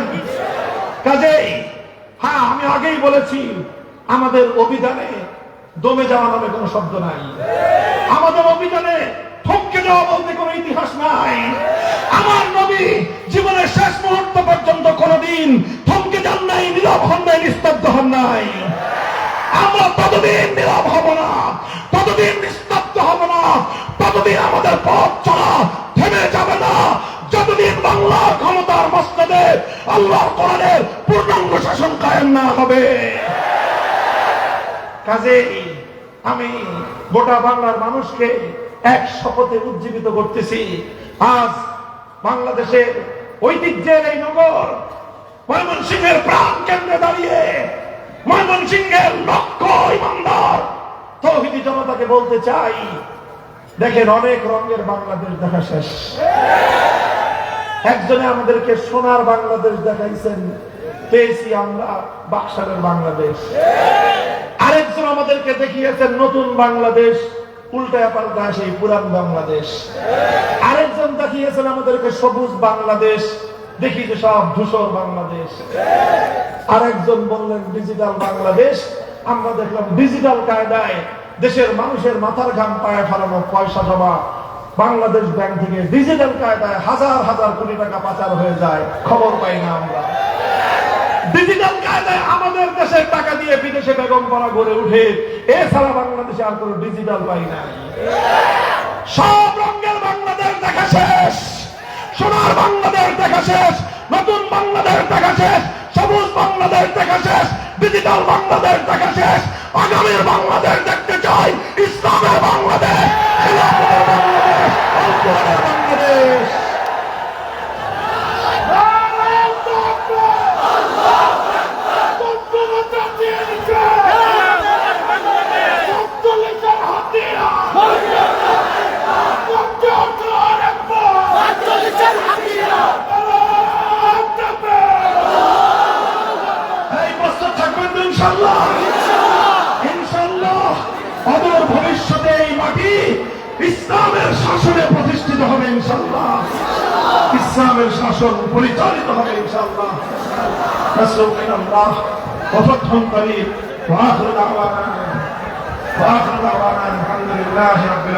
Speaker 1: কাজেই হ্যাঁ, আমি আগেই বলেছি, আমাদের অভিযানে দমে যাওয়া নামে কোনো শব্দ নাই। আমাদের অভিযানে থমকে যাওয়া বলতে কোনো ইতিহাস নাই। আমার নবী জীবনের শেষ মুহূর্ত পর্যন্ত কোনোদিন থমকে যান নাই, নীরব হন নাই, নিস্তব্ধ হন নাই। আমরা ততদিন নীরব হব না, ততদিন নিস্তব্ধ হব না, ততদিন আমাদের পথ চলা থেমে যাবে না, যতদিন বাংলার ক্ষমতার মস্তদে আল্লাহর কোরআনের পূর্ণাঙ্গ শাসন কায়েম না হবে। কাজেই আমি গোটা বাংলার মানুষকে এক শপথে উজ্জীবিত করতেছি। আজ বাংলাদেশের ঐতিহ্যের এই নগর ময়মনসিংহের প্রাণ কেন্দ্রে দাঁড়িয়ে ময়মনসিংহের লক্ষ ইমানদার তৌহিদি জনতাকে বলতে চাই, দেখেন, অনেক রঙের বাংলাদেশ দেখা শেষ। একজনে আমাদেরকে সোনার বাংলাদেশ দেখাইছেন, পেয়েছি আমরা বাকশালের বাংলাদেশ। আরেকজন আমাদেরকে দেখিয়েছেন নতুন বাংলাদেশ, উল্টায় পাল্টায় সেই পুরান বাংলাদেশ। আরেকজন দেখিয়েছেন আমাদেরকে সবুজ বাংলাদেশ, দেখি যে সব ধূসর বাংলাদেশ। আরেকজন বললেন ডিজিটাল বাংলাদেশ, আমরা দেখলাম ডিজিটাল কায়দায় দেশের মানুষের মাথার ঘাম পায়ে ফেলানো পয়সা জমা বাংলাদেশ ব্যাংক থেকে ডিজিটাল কায়দায় হাজার হাজার কোটি টাকা পাচার হয়ে যায়, খবর পাই না আমরা। ডিজিটাল কায়দায় আমাদের দেশের টাকা দিয়ে বিদেশে বেগমপাড়া গড়ে উঠে, এছাড়া বাংলাদেশে আর কোনো ডিজিটাল পাই নাই। সব রঙের বাংলাদেশ দেখা শেষ, সোনার বাংলাদেশ দেখা শেষ, নতুন বাংলাদেশ দেখা শেষ, সবুজ বাংলাদেশ দেখা শেষ, ডিজিটাল বাংলাদেশ দেখা শেষ। আগামীর বাংলাদেশ দেখতে চাই, ইসলামের বাংলাদেশ, খিলাফতের বাংলাদেশ, আল কোরআনের বাংলাদেশ। অদূর ভবিষ্যতে এই মাটি ইসলামের শাসনে প্রতিষ্ঠিত হবে ইনশাআল্লাহ, ইসলামের শাসন পরিচালিত হবে ইনশাআল্লাহ। নাসরুল্লাহ ওয়া ফাতহুন করিব ওয়া আখিরু দাওয়ানা আলহামদুলিল্লাহি রাব্বিল আলামিন।